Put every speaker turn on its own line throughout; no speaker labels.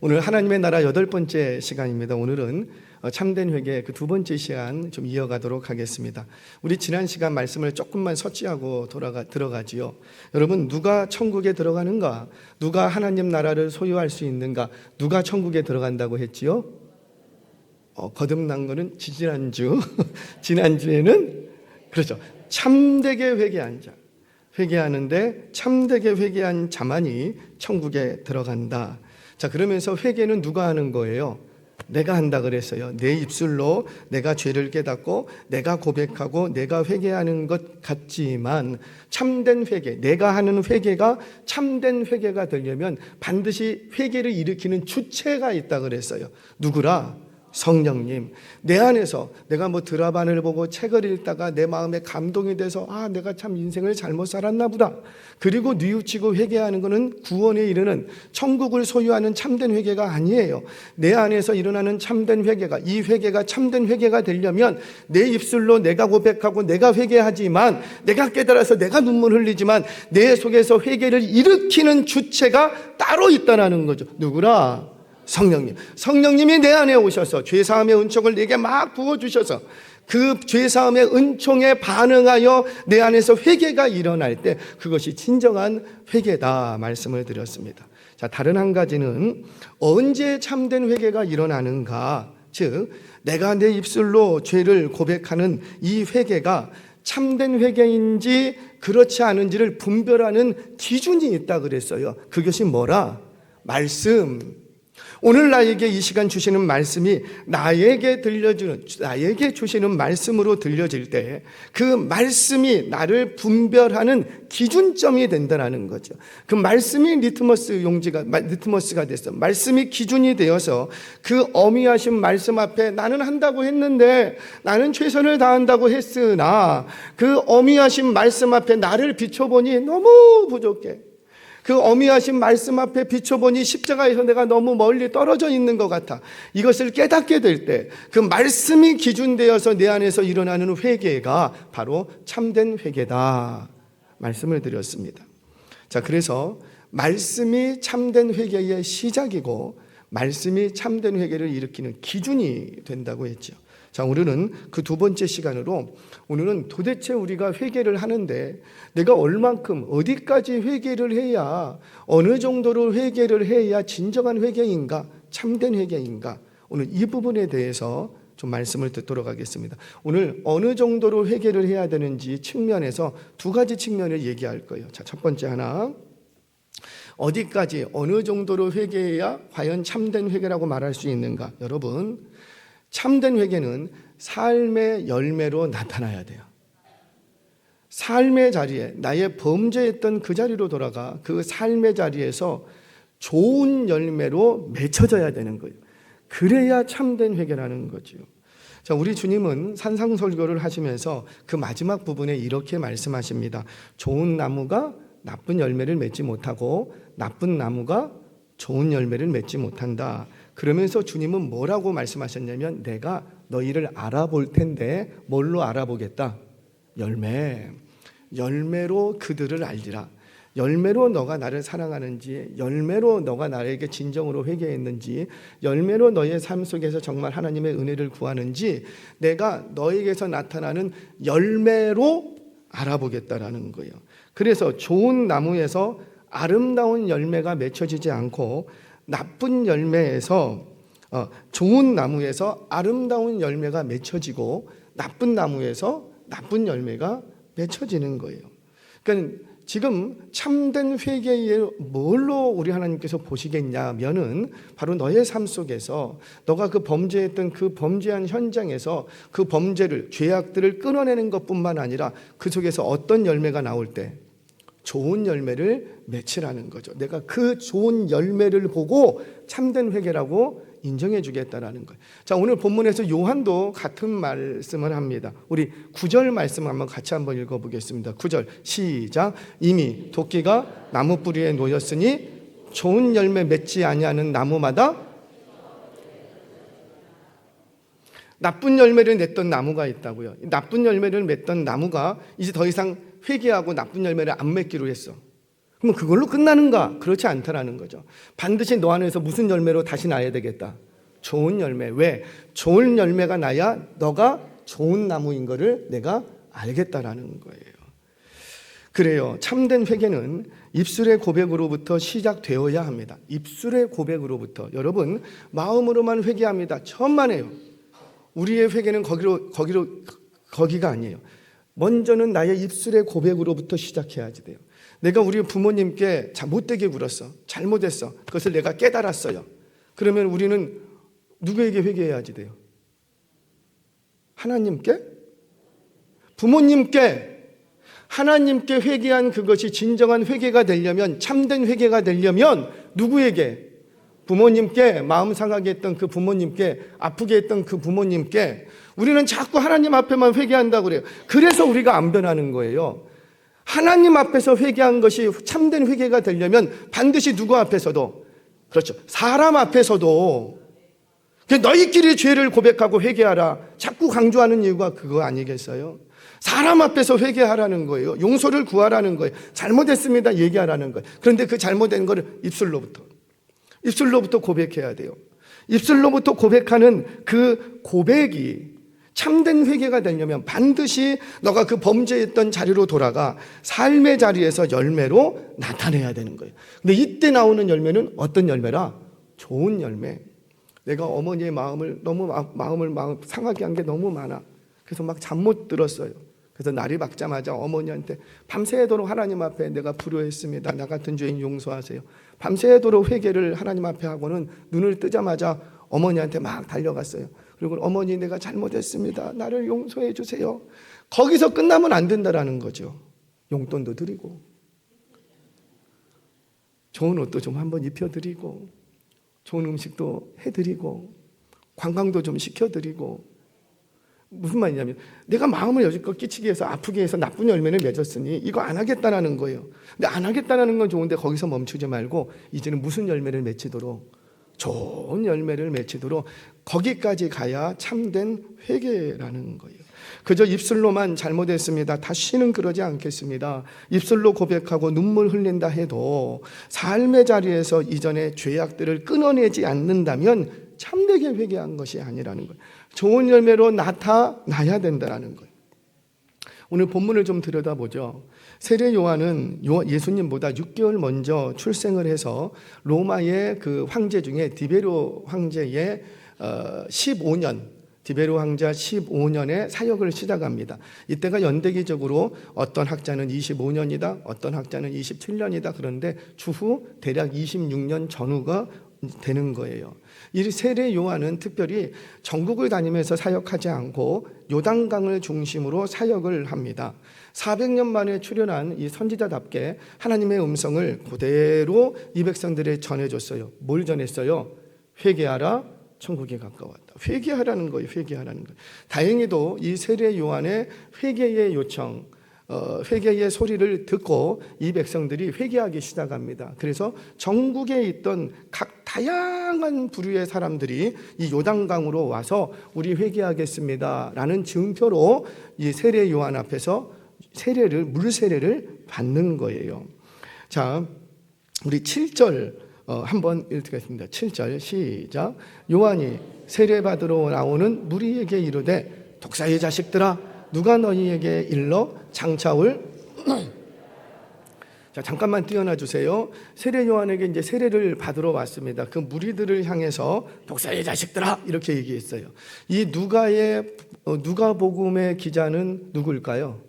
오늘 하나님의 나라 8번째 시간입니다. 오늘은 참된 회개 그 2번째 시간 좀 이어가도록 하겠습니다. 우리 지난 시간 말씀을 조금만 서치하고 들어가지요. 여러분, 누가 천국에 들어가는가? 누가 하나님 나라를 소유할 수 있는가? 누가 천국에 들어간다고 했지요? 거듭난 거는 지난주 지난주에는 그렇죠. 참되게 회개한 자, 회개하는데 참되게 회개한 자만이 천국에 들어간다. 자, 그러면서 회개는 누가 하는 거예요? 내가 한다 그랬어요. 내 입술로 내가 죄를 깨닫고 내가 고백하고 내가 회개하는 것 같지만 참된 회개, 내가 하는 회개가 참된 회개가 되려면 반드시 회개를 일으키는 주체가 있다 그랬어요. 누구라? 성령님. 내 안에서 내가 드라마를 보고 책을 읽다가 내 마음에 감동이 돼서 내가 참 인생을 잘못 살았나 보다. 그리고 뉘우치고 회개하는 것은 구원에 이르는 천국을 소유하는 참된 회개가 아니에요. 내 안에서 일어나는 참된 회개가, 이 회개가 참된 회개가 되려면 내 입술로 내가 고백하고 내가 회개하지만, 내가 깨달아서 내가 눈물 흘리지만 내 속에서 회개를 일으키는 주체가 따로 있다는 거죠. 누구라? 성령님. 성령님이 내 안에 오셔서 죄사함의 은총을 내게 막 부어주셔서 그 죄사함의 은총에 반응하여 내 안에서 회개가 일어날 때 그것이 진정한 회개다 말씀을 드렸습니다. 자, 다른 한 가지는 언제 참된 회개가 일어나는가? 즉, 내가 내 입술로 죄를 고백하는 이 회개가 참된 회개인지 그렇지 않은지를 분별하는 기준이 있다 그랬어요. 그것이 뭐라? 말씀. 오늘 나에게 이 시간 주시는 말씀이 나에게 주시는 말씀으로 들려질 때 그 말씀이 나를 분별하는 기준점이 된다는 거죠. 그 말씀이 리트머스가 됐어. 말씀이 기준이 되어서 그 어미하신 말씀 앞에 나는 한다고 했는데, 나는 최선을 다한다고 했으나 그 어미하신 말씀 앞에 나를 비춰보니 너무 부족해. 그 어미하신 말씀 앞에 비춰보니 십자가에서 내가 너무 멀리 떨어져 있는 것 같아. 이것을 깨닫게 될 때 그 말씀이 기준되어서 내 안에서 일어나는 회개가 바로 참된 회개다 말씀을 드렸습니다. 자, 그래서 말씀이 참된 회개의 시작이고 말씀이 참된 회개를 일으키는 기준이 된다고 했죠. 자, 오늘은 그 2번째 시간으로 오늘은 도대체 우리가 회개를 하는데 내가 얼만큼 어디까지 회개를 해야, 어느 정도로 회개를 해야 진정한 회개인가, 참된 회개인가, 오늘 이 부분에 대해서 좀 말씀을 듣도록 하겠습니다. 오늘 어느 정도로 회개를 해야 되는지 측면에서 2가지 측면을 얘기할 거예요. 자, 첫 번째 하나, 어디까지 어느 정도로 회개해야 과연 참된 회개라고 말할 수 있는가. 여러분, 참된 회개는 삶의 열매로 나타나야 돼요. 삶의 자리에, 나의 범죄했던 그 자리로 돌아가 그 삶의 자리에서 좋은 열매로 맺혀져야 되는 거예요. 그래야 참된 회개라는 거죠. 자, 우리 주님은 산상설교를 하시면서 그 마지막 부분에 이렇게 말씀하십니다. 좋은 나무가 나쁜 열매를 맺지 못하고 나쁜 나무가 좋은 열매를 맺지 못한다. 그러면서 주님은 뭐라고 말씀하셨냐면, 내가 너희를 알아볼 텐데 뭘로 알아보겠다? 열매로 그들을 알리라. 열매로 너가 나를 사랑하는지, 열매로 너가 나에게 진정으로 회개했는지, 열매로 너의 삶 속에서 정말 하나님의 은혜를 구하는지 내가 너에게서 나타나는 열매로 알아보겠다라는 거예요. 그래서 좋은 나무에서 아름다운 열매가 맺혀지지 않고 나쁜 열매에서 좋은 나무에서 아름다운 열매가 맺혀지고 나쁜 나무에서 나쁜 열매가 맺혀지는 거예요. 그러니까 지금 참된 회개에 뭘로 우리 하나님께서 보시겠냐면은 바로 너의 삶 속에서 너가 그 범죄했던 그 범죄한 현장에서 그 범죄를, 죄악들을 끊어내는 것뿐만 아니라 그 속에서 어떤 열매가 나올 때 좋은 열매를 맺으라는 거죠. 내가 그 좋은 열매를 보고 참된 회개라고 인정해 주겠다라는 거예요. 자, 오늘 본문에서 요한도 같은 말씀을 합니다. 우리 9절 말씀 같이 한번 읽어보겠습니다. 9절 시작. 이미 도끼가 나무 뿌리에 놓였으니 좋은 열매 맺지 아니하는 나무마다 나쁜 열매를 냈던 나무가 있다고요. 나쁜 열매를 맺던 나무가 이제 더 이상 회개하고 나쁜 열매를 안 맺기로 했어. 그러면 그걸로 끝나는가? 그렇지 않다라는 거죠. 반드시 너 안에서 무슨 열매로 다시 나야 되겠다? 좋은 열매. 왜? 좋은 열매가 나야 너가 좋은 나무인 거를 내가 알겠다라는 거예요. 그래요. 참된 회개는 입술의 고백으로부터 시작되어야 합니다. 입술의 고백으로부터. 여러분, 마음으로만 회개합니다. 천만에요. 우리의 회개는 거기가 아니에요. 먼저는 나의 입술의 고백으로부터 시작해야지 돼요. 내가 우리 부모님께 못되게 굴었어. 잘못했어. 그것을 내가 깨달았어요. 그러면 우리는 누구에게 회개해야지 돼요? 하나님께? 부모님께? 하나님께 회개한 그것이 진정한 회개가 되려면, 참된 회개가 되려면 누구에게? 부모님께, 마음 상하게 했던 그 부모님께, 아프게 했던 그 부모님께. 우리는 자꾸 하나님 앞에만 회개한다고 그래요. 그래서 우리가 안 변하는 거예요. 하나님 앞에서 회개한 것이 참된 회개가 되려면 반드시 누구 앞에서도, 그렇죠, 사람 앞에서도 너희끼리 죄를 고백하고 회개하라 자꾸 강조하는 이유가 그거 아니겠어요? 사람 앞에서 회개하라는 거예요. 용서를 구하라는 거예요. 잘못했습니다 얘기하라는 거예요. 그런데 그 잘못된 거를 입술로부터 고백해야 돼요. 입술로부터 고백하는 그 고백이 참된 회개가 되려면 반드시 너가 그 범죄했던 자리로 돌아가 삶의 자리에서 열매로 나타내야 되는 거예요. 근데 이때 나오는 열매는 어떤 열매라? 좋은 열매. 내가 어머니의 마음을 상하게 한 게 너무 많아. 그래서 막 잠 못 들었어요. 그래서 날이 밝자마자 어머니한테 밤새도록 하나님 앞에 내가 불효했습니다. 나 같은 죄인 용서하세요. 밤새도록 회개를 하나님 앞에 하고는 눈을 뜨자마자 어머니한테 막 달려갔어요. 그리고 어머니 내가 잘못했습니다. 나를 용서해 주세요. 거기서 끝나면 안 된다라는 거죠. 용돈도 드리고 좋은 옷도 좀 한번 입혀드리고 좋은 음식도 해드리고 관광도 좀 시켜드리고. 무슨 말이냐면 내가 마음을 여지껏 끼치게 해서 아프게 해서 나쁜 열매를 맺었으니 이거 안 하겠다라는 거예요. 근데 안 하겠다라는 건 좋은데 거기서 멈추지 말고 이제는 무슨 열매를 맺히도록, 좋은 열매를 맺히도록 거기까지 가야 참된 회개라는 거예요. 그저 입술로만 잘못했습니다, 다시는 그러지 않겠습니다, 입술로 고백하고 눈물 흘린다 해도 삶의 자리에서 이전의 죄악들을 끊어내지 않는다면 참되게 회개한 것이 아니라는 거예요. 좋은 열매로 나타나야 된다는 거예요. 오늘 본문을 좀 들여다보죠. 세례 요한은 예수님보다 6개월 먼저 출생을 해서 로마의 그 황제 중에 디베로 황제의 15년, 디베로 황제 15년의 사역을 시작합니다. 이때가 연대기적으로 어떤 학자는 25년이다, 어떤 학자는 27년이다. 그런데 추후 대략 26년 전후가 되는 거예요. 이 세례 요한은 특별히 전국을 다니면서 사역하지 않고 요단강을 중심으로 사역을 합니다. 400년 만에 출현한 이 선지자답게 하나님의 음성을 그대로 이 백성들에 전해줬어요. 뭘 전했어요? 회개하라, 천국에 가까웠다. 회개하라는 거예요. 회개하라는 거예요. 다행히도 이 세례 요한의 회개의 요청, 회개의 소리를 듣고 이 백성들이 회개하기 시작합니다. 그래서 전국에 있던 각 다양한 부류의 사람들이 이 요단강으로 와서 우리 회개하겠습니다 라는 증표로 이 세례 요한 앞에서 물 세례를 받는 거예요. 자, 우리 7절 한번 읽겠습니다. 7절 시작. 요한이 세례받으러 나오는 무리에게 이르되 독사의 자식들아, 누가 너희에게 일러 장차올 자, 잠깐만 띄어놔 주세요. 세례 요한에게 이제 세례를 받으러 왔습니다. 그 무리들을 향해서 독사의 자식들아 이렇게 얘기했어요. 이 누가복음의 기자는 누구일까요?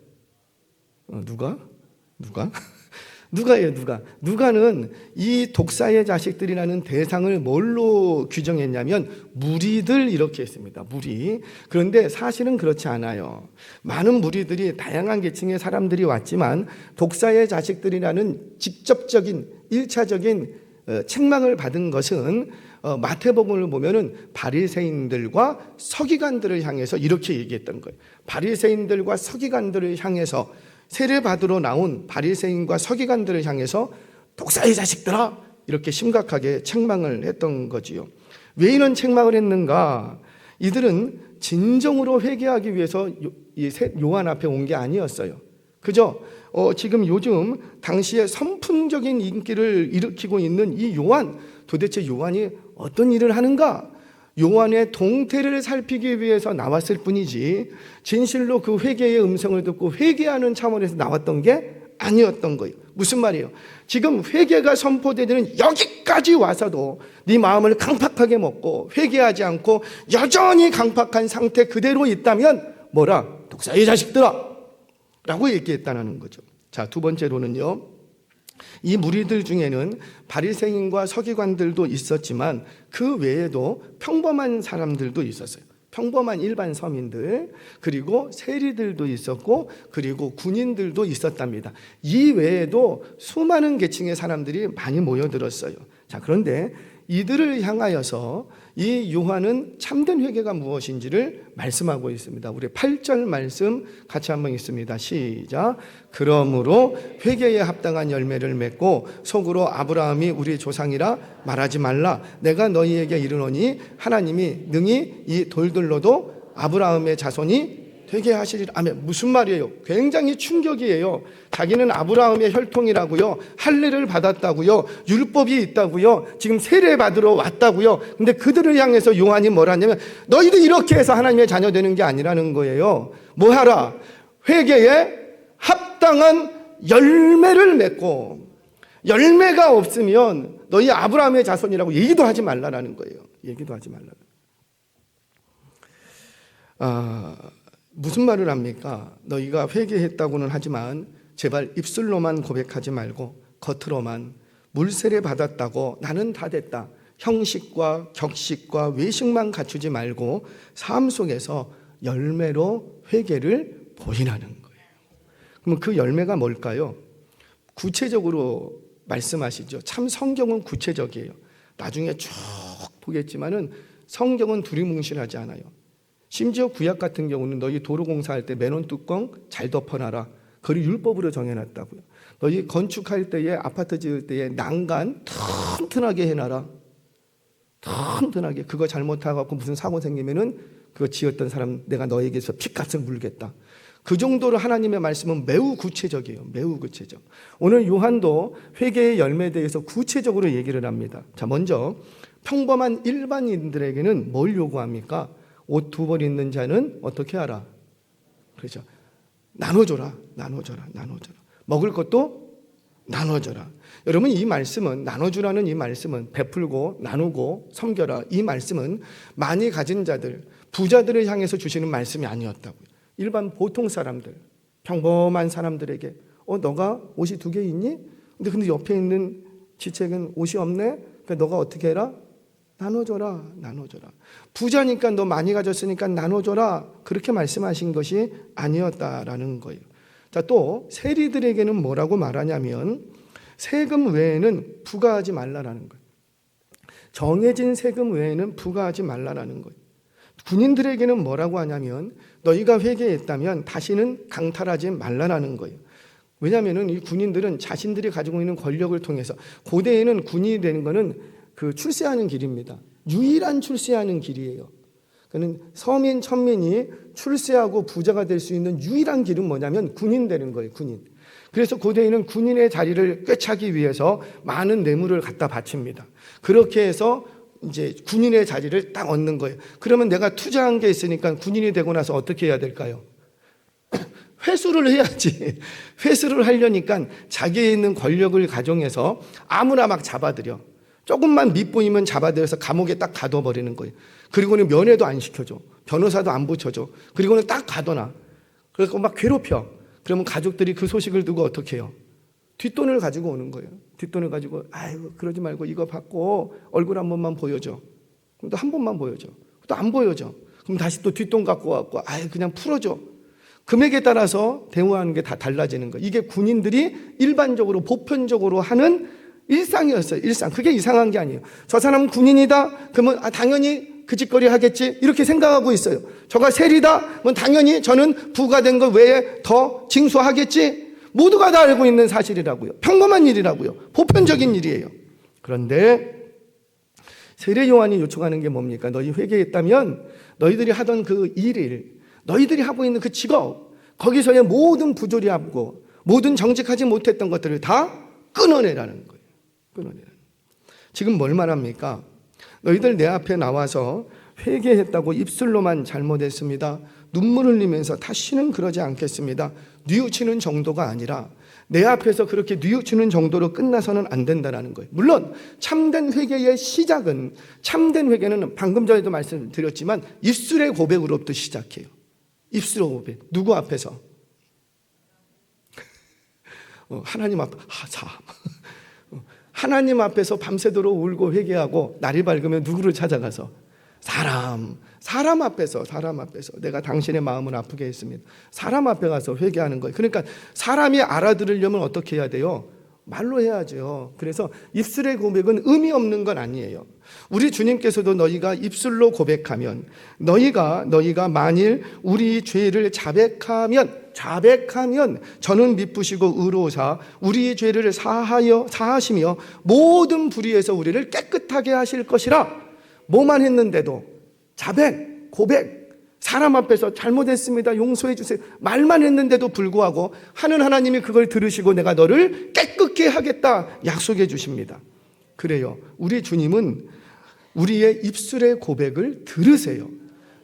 누가예요. 누가는 이 독사의 자식들이라는 대상을 뭘로 규정했냐면 무리들 이렇게 했습니다. 무리. 그런데 사실은 그렇지 않아요. 많은 무리들이 다양한 계층의 사람들이 왔지만 독사의 자식들이라는 직접적인 1차적인 책망을 받은 것은 마태복음을 보면은 바리새인들과 서기관들을 향해서 이렇게 얘기했던 거예요. 바리새인들과 서기관들을 향해서, 세례 받으러 나온 바리새인과 서기관들을 향해서 독사의 자식들아 이렇게 심각하게 책망을 했던 거지요. 왜 이런 책망을 했는가? 이들은 진정으로 회개하기 위해서 요한 앞에 온 게 아니었어요. 그죠? 지금 요즘 당시에 선풍적인 인기를 일으키고 있는 이 요한, 도대체 요한이 어떤 일을 하는가? 요한의 동태를 살피기 위해서 나왔을 뿐이지 진실로 그 회개의 음성을 듣고 회개하는 차원에서 나왔던 게 아니었던 거예요. 무슨 말이에요? 지금 회개가 선포되는 여기까지 와서도 네 마음을 강팍하게 먹고 회개하지 않고 여전히 강팍한 상태 그대로 있다면 뭐라? 독사의 자식들아! 라고 얘기했다는 거죠. 자, 두 번째로는요, 이 무리들 중에는 바리새인과 서기관들도 있었지만 그 외에도 평범한 사람들도 있었어요. 평범한 일반 서민들, 그리고 세리들도 있었고, 그리고 군인들도 있었답니다. 이 외에도 수많은 계층의 사람들이 많이 모여들었어요. 자, 그런데 이들을 향하여서 이 요한은 참된 회개가 무엇인지를 말씀하고 있습니다. 우리 8절 말씀 같이 한번 읽습니다. 시작. 그러므로 회개에 합당한 열매를 맺고 속으로 아브라함이 우리 조상이라 말하지 말라. 내가 너희에게 이르노니 하나님이 능히 이 돌들로도 아브라함의 자손이 되게 하시리라. 아멘. 무슨 말이에요? 굉장히 충격이에요. 자기는 아브라함의 혈통이라고요. 할례를 받았다고요. 율법이 있다고요. 지금 세례 받으러 왔다고요. 근데 그들을 향해서 요한이 뭐라냐면 너희도 이렇게 해서 하나님의 자녀 되는 게 아니라는 거예요. 뭐 하라? 회개에 합당한 열매를 맺고, 열매가 없으면 너희 아브라함의 자손이라고 얘기도 하지 말라라는 거예요. 얘기도 하지 말라. 무슨 말을 합니까? 너희가 회개했다고는 하지만 제발 입술로만 고백하지 말고 겉으로만 물세례 받았다고 나는 다 됐다, 형식과 격식과 외식만 갖추지 말고 삶 속에서 열매로 회개를 보이라는 거예요. 그럼 그 열매가 뭘까요? 구체적으로 말씀하시죠. 참 성경은 구체적이에요. 나중에 쭉 보겠지만은 성경은 두리뭉실하지 않아요. 심지어 구약 같은 경우는 너희 도로 공사할 때 맨홀 뚜껑 잘 덮어놔라. 그걸 율법으로 정해놨다고요. 너희 건축할 때에, 아파트 지을 때에 난간 튼튼하게 해놔라. 튼튼하게. 그거 잘못하고 무슨 사고 생기면은 그거 지었던 사람 내가 너에게서 핏값을 물겠다. 그 정도로 하나님의 말씀은 매우 구체적이에요. 매우 구체적. 오늘 요한도 회개의 열매에 대해서 구체적으로 얘기를 합니다. 자, 먼저 평범한 일반인들에게는 뭘 요구합니까? 옷 2벌 있는 자는 어떻게 하라? 그렇죠. 나눠줘라. 먹을 것도 나눠줘라. 여러분, 이 말씀은, 나눠주라는 이 말씀은, 베풀고 나누고 섬겨라, 이 말씀은 많이 가진 자들, 부자들을 향해서 주시는 말씀이 아니었다고요. 일반 보통 사람들, 평범한 사람들에게 너가 옷이 2개 있니? 근데 옆에 있는 지책은 옷이 없네? 그러니까 너가 어떻게 해라? 나눠줘라. 부자니까 너 많이 가졌으니까 나눠줘라. 그렇게 말씀하신 것이 아니었다라는 거예요. 자, 또 세리들에게는 뭐라고 말하냐면 세금 외에는 부과하지 말라라는 거예요. 정해진 세금 외에는 부과하지 말라라는 거예요. 군인들에게는 뭐라고 하냐면 너희가 회개했다면 다시는 강탈하지 말라라는 거예요. 왜냐하면 이 군인들은 자신들이 가지고 있는 권력을 통해서, 고대에는 군인이 되는 것은 그 출세하는 길입니다. 유일한 출세하는 길이에요. 그는 서민, 천민이 출세하고 부자가 될 수 있는 유일한 길은 뭐냐면 군인 되는 거예요. 군인. 그래서 고대에는 군인의 자리를 꿰차기 위해서 많은 뇌물을 갖다 바칩니다. 그렇게 해서 이제 군인의 자리를 딱 얻는 거예요. 그러면 내가 투자한 게 있으니까 군인이 되고 나서 어떻게 해야 될까요? 회수를 해야지. 회수를 하려니까 자기에 있는 권력을 가정해서 아무나 막 잡아들여. 조금만 밑보이면 잡아들여서 감옥에 딱 가둬버리는 거예요. 그리고는 면회도 안 시켜줘. 변호사도 안 붙여줘. 그리고는 딱 가둬놔. 그래서 막 괴롭혀. 그러면 가족들이 그 소식을 두고 어떻게 해요? 뒷돈을 가지고 오는 거예요. 뒷돈을 가지고 아이고 그러지 말고 이거 받고 얼굴 한 번만 보여줘. 그럼 또 한 번만 보여줘. 또 안 보여줘. 그럼 다시 또 뒷돈 갖고 와갖고 아이 그냥 풀어줘. 금액에 따라서 대우하는 게 다 달라지는 거예요. 이게 군인들이 일반적으로 보편적으로 하는 일상이었어요. 일상. 그게 이상한 게 아니에요. 저 사람은 군인이다? 그러면 당연히 그 짓거리 하겠지? 이렇게 생각하고 있어요. 저가 세리다? 그럼 당연히 저는 부과된 것 외에 더 징수하겠지? 모두가 다 알고 있는 사실이라고요. 평범한 일이라고요. 보편적인 일이에요. 그런데 세례 요한이 요청하는 게 뭡니까? 너희 회개했다면 너희들이 하던 그 일, 너희들이 하고 있는 그 직업, 거기서의 모든 부조리하고 모든 정직하지 못했던 것들을 다 끊어내라는 거예요. 끊어내라는. 지금 뭘 말합니까? 너희들 내 앞에 나와서 회개했다고 입술로만 잘못했습니다. 눈물 흘리면서 다시는 그러지 않겠습니다. 뉘우치는 정도가 아니라 내 앞에서 그렇게 뉘우치는 정도로 끝나서는 안 된다는 거예요. 물론 참된 회개의 시작은, 참된 회개는 방금 전에도 말씀드렸지만 입술의 고백으로부터 시작해요. 입술의 고백. 누구 앞에서? 하나님 앞, 하나님 앞에서 밤새도록 울고 회개하고 날이 밝으면 누구를 찾아가서? 사람 앞에서 내가 당신의 마음을 아프게 했습니다. 사람 앞에 가서 회개하는 거예요. 그러니까 사람이 알아들으려면 어떻게 해야 돼요? 말로 해야죠. 그래서 입술의 고백은 의미 없는 건 아니에요. 우리 주님께서도 너희가 입술로 고백하면, 너희가 만일 우리 죄를 자백하면 저는 미쁘시고 의로우사 우리 죄를 사하시며 모든 불의에서 우리를 깨끗하게 하실 것이라. 뭐만 했는데도 자백, 고백, 사람 앞에서 잘못했습니다, 용서해 주세요, 말만 했는데도 불구하고 하는 하나님이 그걸 들으시고 내가 너를 깨끗게 하겠다 약속해 주십니다. 그래요. 우리 주님은 우리의 입술의 고백을 들으세요.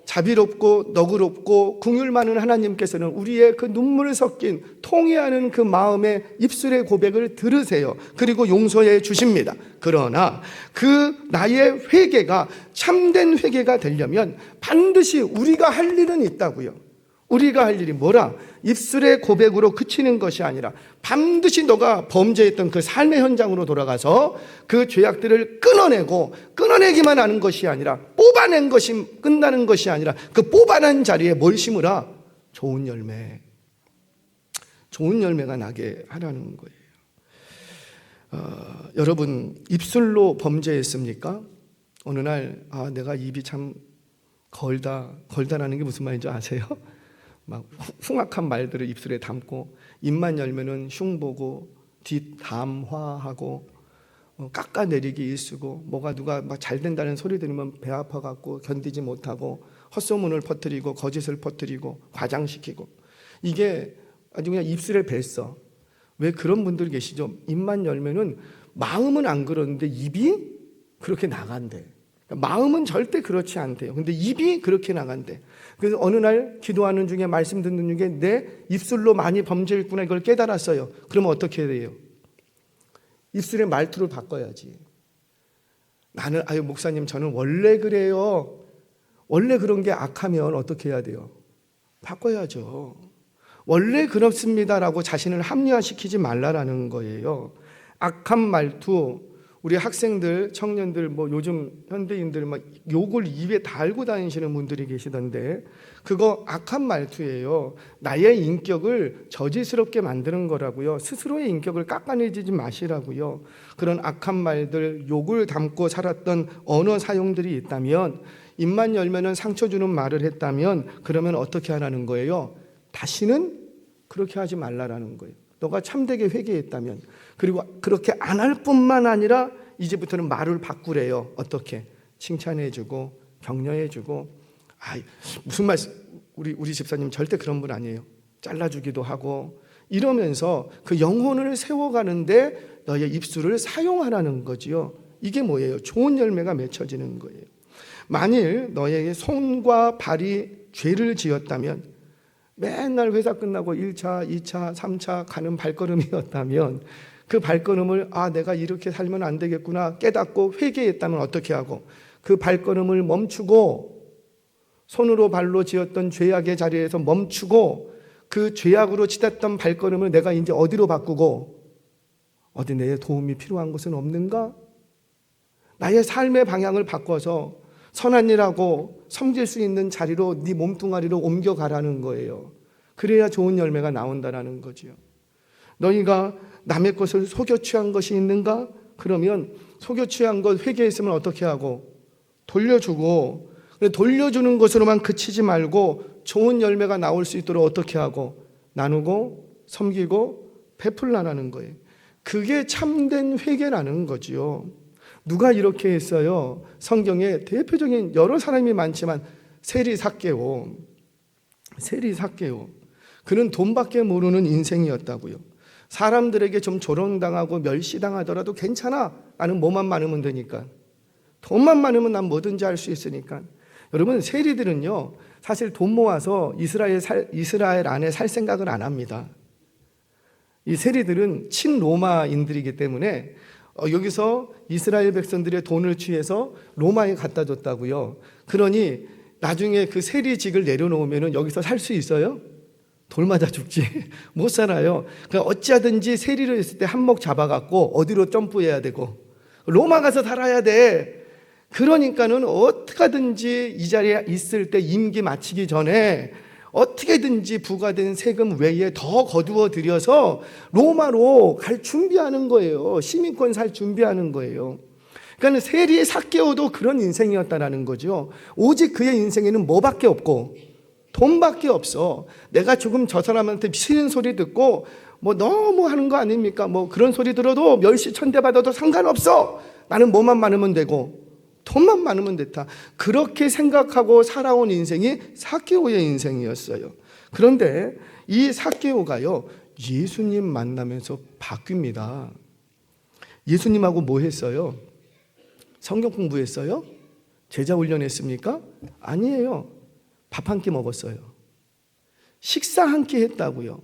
자비롭고 너그럽고 긍휼 많은 하나님께서는 우리의 그 눈물 섞인 통회하는 그 마음의 입술의 고백을 들으세요. 그리고 용서해 주십니다. 그러나 그 나의 회개가 참된 회개가 되려면 반드시 우리가 할 일은 있다고요. 우리가 할 일이 뭐라? 입술의 고백으로 그치는 것이 아니라 반드시 너가 범죄했던 그 삶의 현장으로 돌아가서 그 죄악들을 끊어내기만 하는 것이 아니라 뽑아낸 것이 끝나는 것이 아니라 그 뽑아낸 자리에 뭘 심으라? 좋은 열매가 나게 하라는 거예요. 여러분, 입술로 범죄했습니까? 어느 날 내가 입이 참 걸다라는 게 무슨 말인지 아세요? 막 흉악한 말들을 입술에 담고 입만 열면은 흉보고 뒷담화하고 깎아내리기 일쓰고 뭐가 누가 막 잘 된다는 소리 들으면 배 아파갖고 견디지 못하고 헛소문을 퍼뜨리고 거짓을 퍼뜨리고 과장시키고, 이게 아주 그냥 입술에 뱄어. 왜 그런 분들 계시죠? 입만 열면은 마음은 안 그러는데 입이 그렇게 나간대. 마음은 절대 그렇지 않대요. 근데 입이 그렇게 나간대. 그래서 어느 날 기도하는 중에 말씀 듣는 중에 내 입술로 많이 범죄했구나 이걸 깨달았어요. 그러면 어떻게 해야 돼요? 입술의 말투를 바꿔야지. 나는 목사님 저는 원래 그래요. 원래 그런 게 악하면 어떻게 해야 돼요? 바꿔야죠. 원래 그렇습니다라고 자신을 합리화시키지 말라라는 거예요. 악한 말투, 우리 학생들, 청년들, 요즘 현대인들 막 욕을 입에 달고 다니시는 분들이 계시던데 그거 악한 말투예요. 나의 인격을 저질스럽게 만드는 거라고요. 스스로의 인격을 깎아내지 마시라고요. 그런 악한 말들, 욕을 담고 살았던 언어 사용들이 있다면, 입만 열면은 상처 주는 말을 했다면, 그러면 어떻게 하라는 거예요? 다시는 그렇게 하지 말라라는 거예요. 너가 참되게 회개했다면. 그리고 그렇게 안 할 뿐만 아니라 이제부터는 말을 바꾸래요. 어떻게? 칭찬해주고 격려해주고. 무슨 말씀? 우리 집사님 절대 그런 분 아니에요. 잘라주기도 하고 이러면서 그 영혼을 세워가는데 너의 입술을 사용하라는 거지요. 이게 뭐예요? 좋은 열매가 맺혀지는 거예요. 만일 너의 손과 발이 죄를 지었다면, 맨날 회사 끝나고 1차, 2차, 3차 가는 발걸음이었다면 그 발걸음을 내가 이렇게 살면 안 되겠구나 깨닫고 회개했다면 어떻게 하고, 그 발걸음을 멈추고 손으로 발로 지었던 죄악의 자리에서 멈추고 그 죄악으로 치닫던 발걸음을 내가 이제 어디로 바꾸고, 어디 내 도움이 필요한 곳은 없는가? 나의 삶의 방향을 바꿔서 선한 일하고 섬길 수 있는 자리로 네 몸뚱아리로 옮겨가라는 거예요. 그래야 좋은 열매가 나온다는 거죠. 너희가 남의 것을 속여 취한 것이 있는가? 그러면 속여 취한 것 회개했으면 어떻게 하고? 돌려주고, 돌려주는 것으로만 그치지 말고 좋은 열매가 나올 수 있도록 어떻게 하고? 나누고 섬기고 베풀라는 거예요. 그게 참된 회개라는 거지요. 누가 이렇게 했어요? 성경에 대표적인 여러 사람이 많지만 세리삭개오. 그는 돈밖에 모르는 인생이었다고요. 사람들에게 좀 조롱당하고 멸시당하더라도 괜찮아. 나는 뭐만 많으면 되니까. 돈만 많으면 난 뭐든지 할 수 있으니까. 여러분, 세리들은요, 사실 돈 모아서 이스라엘 안에 살 생각을 안 합니다. 이 세리들은 친로마인들이기 때문에 여기서 이스라엘 백성들의 돈을 취해서 로마에 갖다 줬다고요. 그러니 나중에 그 세리직을 내려놓으면 여기서 살 수 있어요? 돌 맞아 죽지. 못 살아요. 그러니까 어찌하든지 세리를 했을 때 한몫 잡아갖고 어디로 점프해야 되고 로마 가서 살아야 돼. 그러니까는 어떻게든지 이 자리에 있을 때 임기 마치기 전에 어떻게든지 부과된 세금 외에 더 거두어 들여서 로마로 갈 준비하는 거예요. 시민권 살 준비하는 거예요. 그러니까 세리 삭개오도 그런 인생이었다라는 거죠. 오직 그의 인생에는 뭐밖에 없고 돈밖에 없어. 내가 조금 저 사람한테 싫은 소리 듣고 뭐 너무 하는 거 아닙니까? 뭐 그런 소리 들어도 멸시천대 받아도 상관없어. 나는 뭐만 많으면 되고 돈만 많으면 됐다. 그렇게 생각하고 살아온 인생이 삭개오의 인생이었어요. 그런데 이 삭개오가요, 예수님 만나면서 바뀝니다. 예수님하고 뭐 했어요? 성경 공부했어요? 제자 훈련했습니까? 아니에요. 밥 한 끼 먹었어요. 식사 한 끼 했다고요.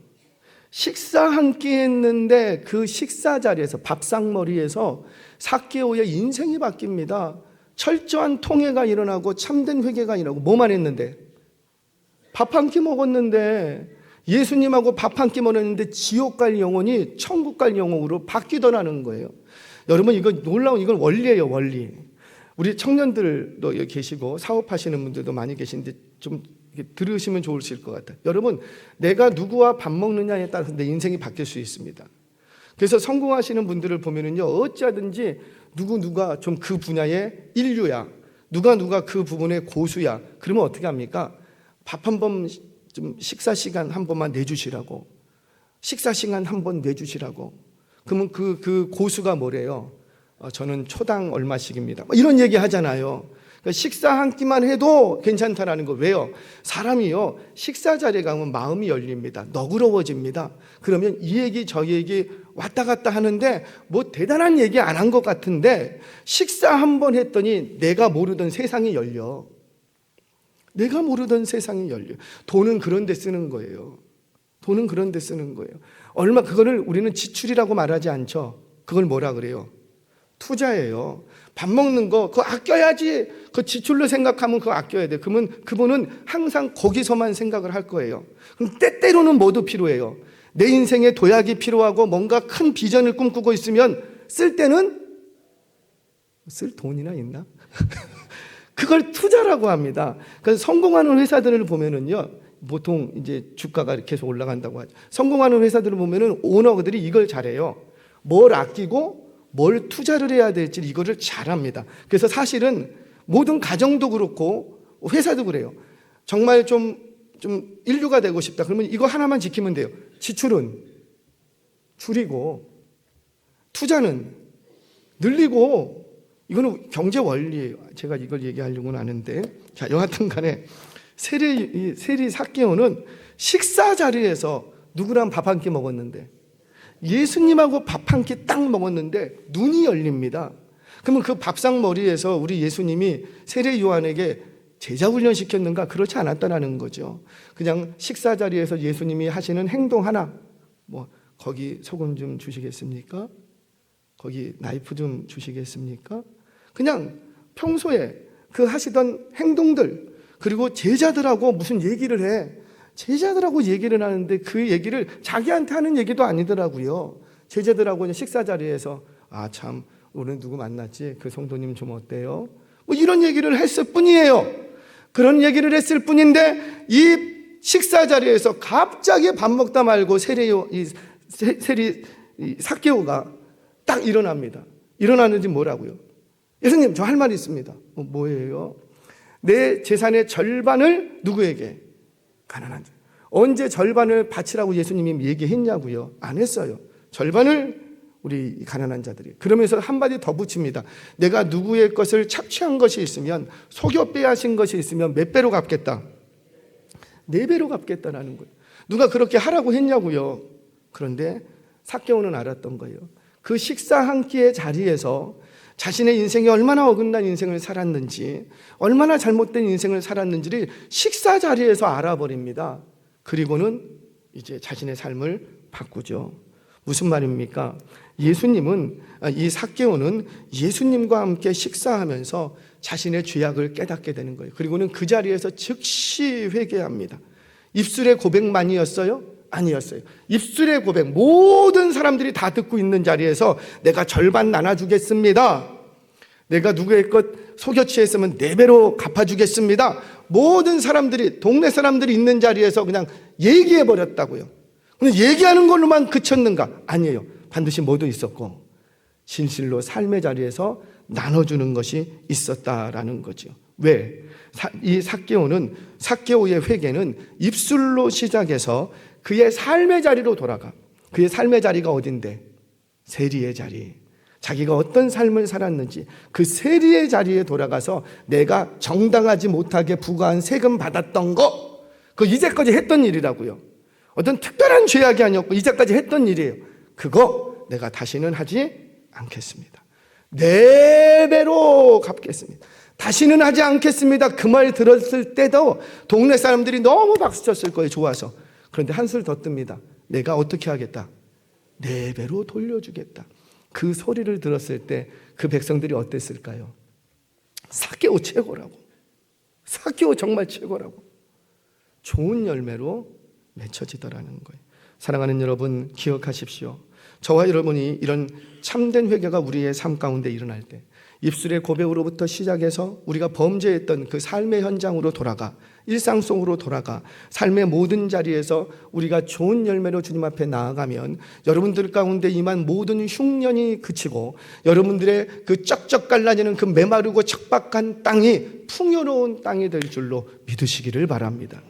식사 한 끼 했는데 그 식사 자리에서 밥상머리에서 삭개오의 인생이 바뀝니다. 철저한 통회가 일어나고 참된 회개가 일어나고 뭐만 했는데? 밥 한 끼 먹었는데 예수님하고 밥 한 끼 먹었는데 지옥 갈 영혼이 천국 갈 영혼으로 바뀌더라는 거예요. 여러분, 이거 놀라운 이건 원리예요, 원리. 우리 청년들도 여기 계시고 사업하시는 분들도 많이 계신데 좀 들으시면 좋으실 것 같아요. 여러분, 내가 누구와 밥 먹느냐에 따라서 내 인생이 바뀔 수 있습니다. 그래서 성공하시는 분들을 보면은요, 어찌하든지 누가 좀 그 분야의 인류야, 누가 그 부분의 고수야. 그러면 어떻게 합니까? 밥 한 번, 좀 식사 시간 한 번만 내주시라고. 식사 시간 한 번 내주시라고. 그러면 그 고수가 뭐래요? 저는 초당 얼마씩입니다. 이런 얘기 하잖아요. 그러니까 식사 한 끼만 해도 괜찮다라는 거. 왜요? 사람이요, 식사 자리에 가면 마음이 열립니다. 너그러워집니다. 그러면 이 얘기 저 얘기 왔다 갔다 하는데 뭐 대단한 얘기 안 한 것 같은데 식사 한 번 했더니 내가 모르던 세상이 열려. 내가 모르던 세상이 열려. 돈은 그런 데 쓰는 거예요. 돈은 그런 데 쓰는 거예요. 그거를 우리는 지출이라고 말하지 않죠. 그걸 뭐라 그래요? 투자예요. 밥 먹는 거 그거 아껴야지. 그 지출로 생각하면 그거 아껴야 돼. 그러면 그분은 항상 거기서만 생각을 할 거예요. 그럼 때때로는 뭐도 필요해요. 내 인생에 도약이 필요하고 뭔가 큰 비전을 꿈꾸고 있으면 쓸 때는 쓸 돈이나 있나? 그걸 투자라고 합니다. 그래서 성공하는 회사들을 보면은요, 보통 이제 주가가 계속 올라간다고 하죠. 성공하는 회사들을 보면은 오너들이 이걸 잘해요. 뭘 아끼고 뭘 투자를 해야 될지 이거를 잘합니다. 그래서 사실은 모든 가정도 그렇고 회사도 그래요. 정말 좀 인류가 되고 싶다. 그러면 이거 하나만 지키면 돼요. 지출은 줄이고 투자는 늘리고. 이거는 경제 원리예요. 제가 이걸 얘기하려고는 하는데, 자, 여하튼 간에 세리 삭개오는 식사 자리에서 누구랑 밥 한 끼 먹었는데, 예수님하고 밥 한 끼 딱 먹었는데 눈이 열립니다. 그러면 그 밥상 머리에서 우리 예수님이 세례 요한에게 제자 훈련 시켰는가? 그렇지 않았다라는 거죠. 그냥 식사 자리에서 예수님이 하시는 행동 하나, 뭐 거기 소금 좀 주시겠습니까? 거기 나이프 좀 주시겠습니까? 그냥 평소에 그 하시던 행동들, 그리고 제자들하고 무슨 얘기를 해. 제자들하고 얘기를 하는데 그 얘기를 자기한테 하는 얘기도 아니더라고요. 제자들하고 식사 자리에서 참 오늘 누구 만났지? 그 성도님 좀 어때요? 뭐 이런 얘기를 했을 뿐이에요. 그런 얘기를 했을 뿐인데 이 식사 자리에서 갑자기 밥 먹다 말고 세리 삭개오가 딱 일어납니다. 일어나는지 뭐라고요? 예수님, 저 할 말이 있습니다. 뭐예요? 내 재산의 절반을 누구에게? 가난한 자. 언제 절반을 바치라고 예수님이 얘기했냐고요? 안 했어요. 절반을 우리 가난한 자들이. 그러면서 한마디 더 붙입니다. 내가 누구의 것을 착취한 것이 있으면, 속여 빼앗은 것이 있으면 몇 배로 갚겠다? 4배로 갚겠다라는 거예요. 누가 그렇게 하라고 했냐고요. 그런데 삭개오는 알았던 거예요. 그 식사 한 끼의 자리에서 자신의 인생이 얼마나 어긋난 인생을 살았는지, 얼마나 잘못된 인생을 살았는지를 식사 자리에서 알아버립니다. 그리고는 이제 자신의 삶을 바꾸죠. 무슨 말입니까? 이 삭개오는 예수님과 함께 식사하면서 자신의 죄악을 깨닫게 되는 거예요. 그리고는 그 자리에서 즉시 회개합니다. 입술의 고백만이었어요? 아니었어요. 입술의 고백, 모든 사람들이 다 듣고 있는 자리에서 내가 절반 나눠주겠습니다. 내가 누구의 것 속여 취했으면 4배로 갚아주겠습니다. 모든 사람들이, 동네 사람들이 있는 자리에서 그냥 얘기해버렸다고요. 근데 얘기하는 걸로만 그쳤는가? 아니에요. 반드시 뭐도 있었고 진실로 삶의 자리에서 나눠주는 것이 있었다라는 거죠. 왜? 이 삭개오의 회개는 입술로 시작해서 그의 삶의 자리로 돌아가. 그의 삶의 자리가 어딘데? 세리의 자리. 자기가 어떤 삶을 살았는지 그 세리의 자리에 돌아가서 내가 정당하지 못하게 부과한 세금 받았던 거, 그거 이제까지 했던 일이라고요. 어떤 특별한 죄악이 아니었고 이제까지 했던 일이에요. 그거 내가 다시는 하지 않겠습니다. 4배로 갚겠습니다. 다시는 하지 않겠습니다. 그 말 들었을 때도 동네 사람들이 너무 박수쳤을 거예요. 좋아서. 그런데 한술 더 뜹니다. 내가 어떻게 하겠다? 4배로 돌려주겠다. 그 소리를 들었을 때 그 백성들이 어땠을까요? 삭개오 최고라고. 삭개오 정말 최고라고. 좋은 열매로 맺혀지더라는 거예요. 사랑하는 여러분, 기억하십시오. 저와 여러분이 이런 참된 회개가 우리의 삶 가운데 일어날 때 입술의 고백으로부터 시작해서 우리가 범죄했던 그 삶의 현장으로 돌아가, 일상 속으로 돌아가 삶의 모든 자리에서 우리가 좋은 열매로 주님 앞에 나아가면 여러분들 가운데 임한 모든 흉년이 그치고 여러분들의 그 쩍쩍 갈라지는 그 메마르고 척박한 땅이 풍요로운 땅이 될 줄로 믿으시기를 바랍니다.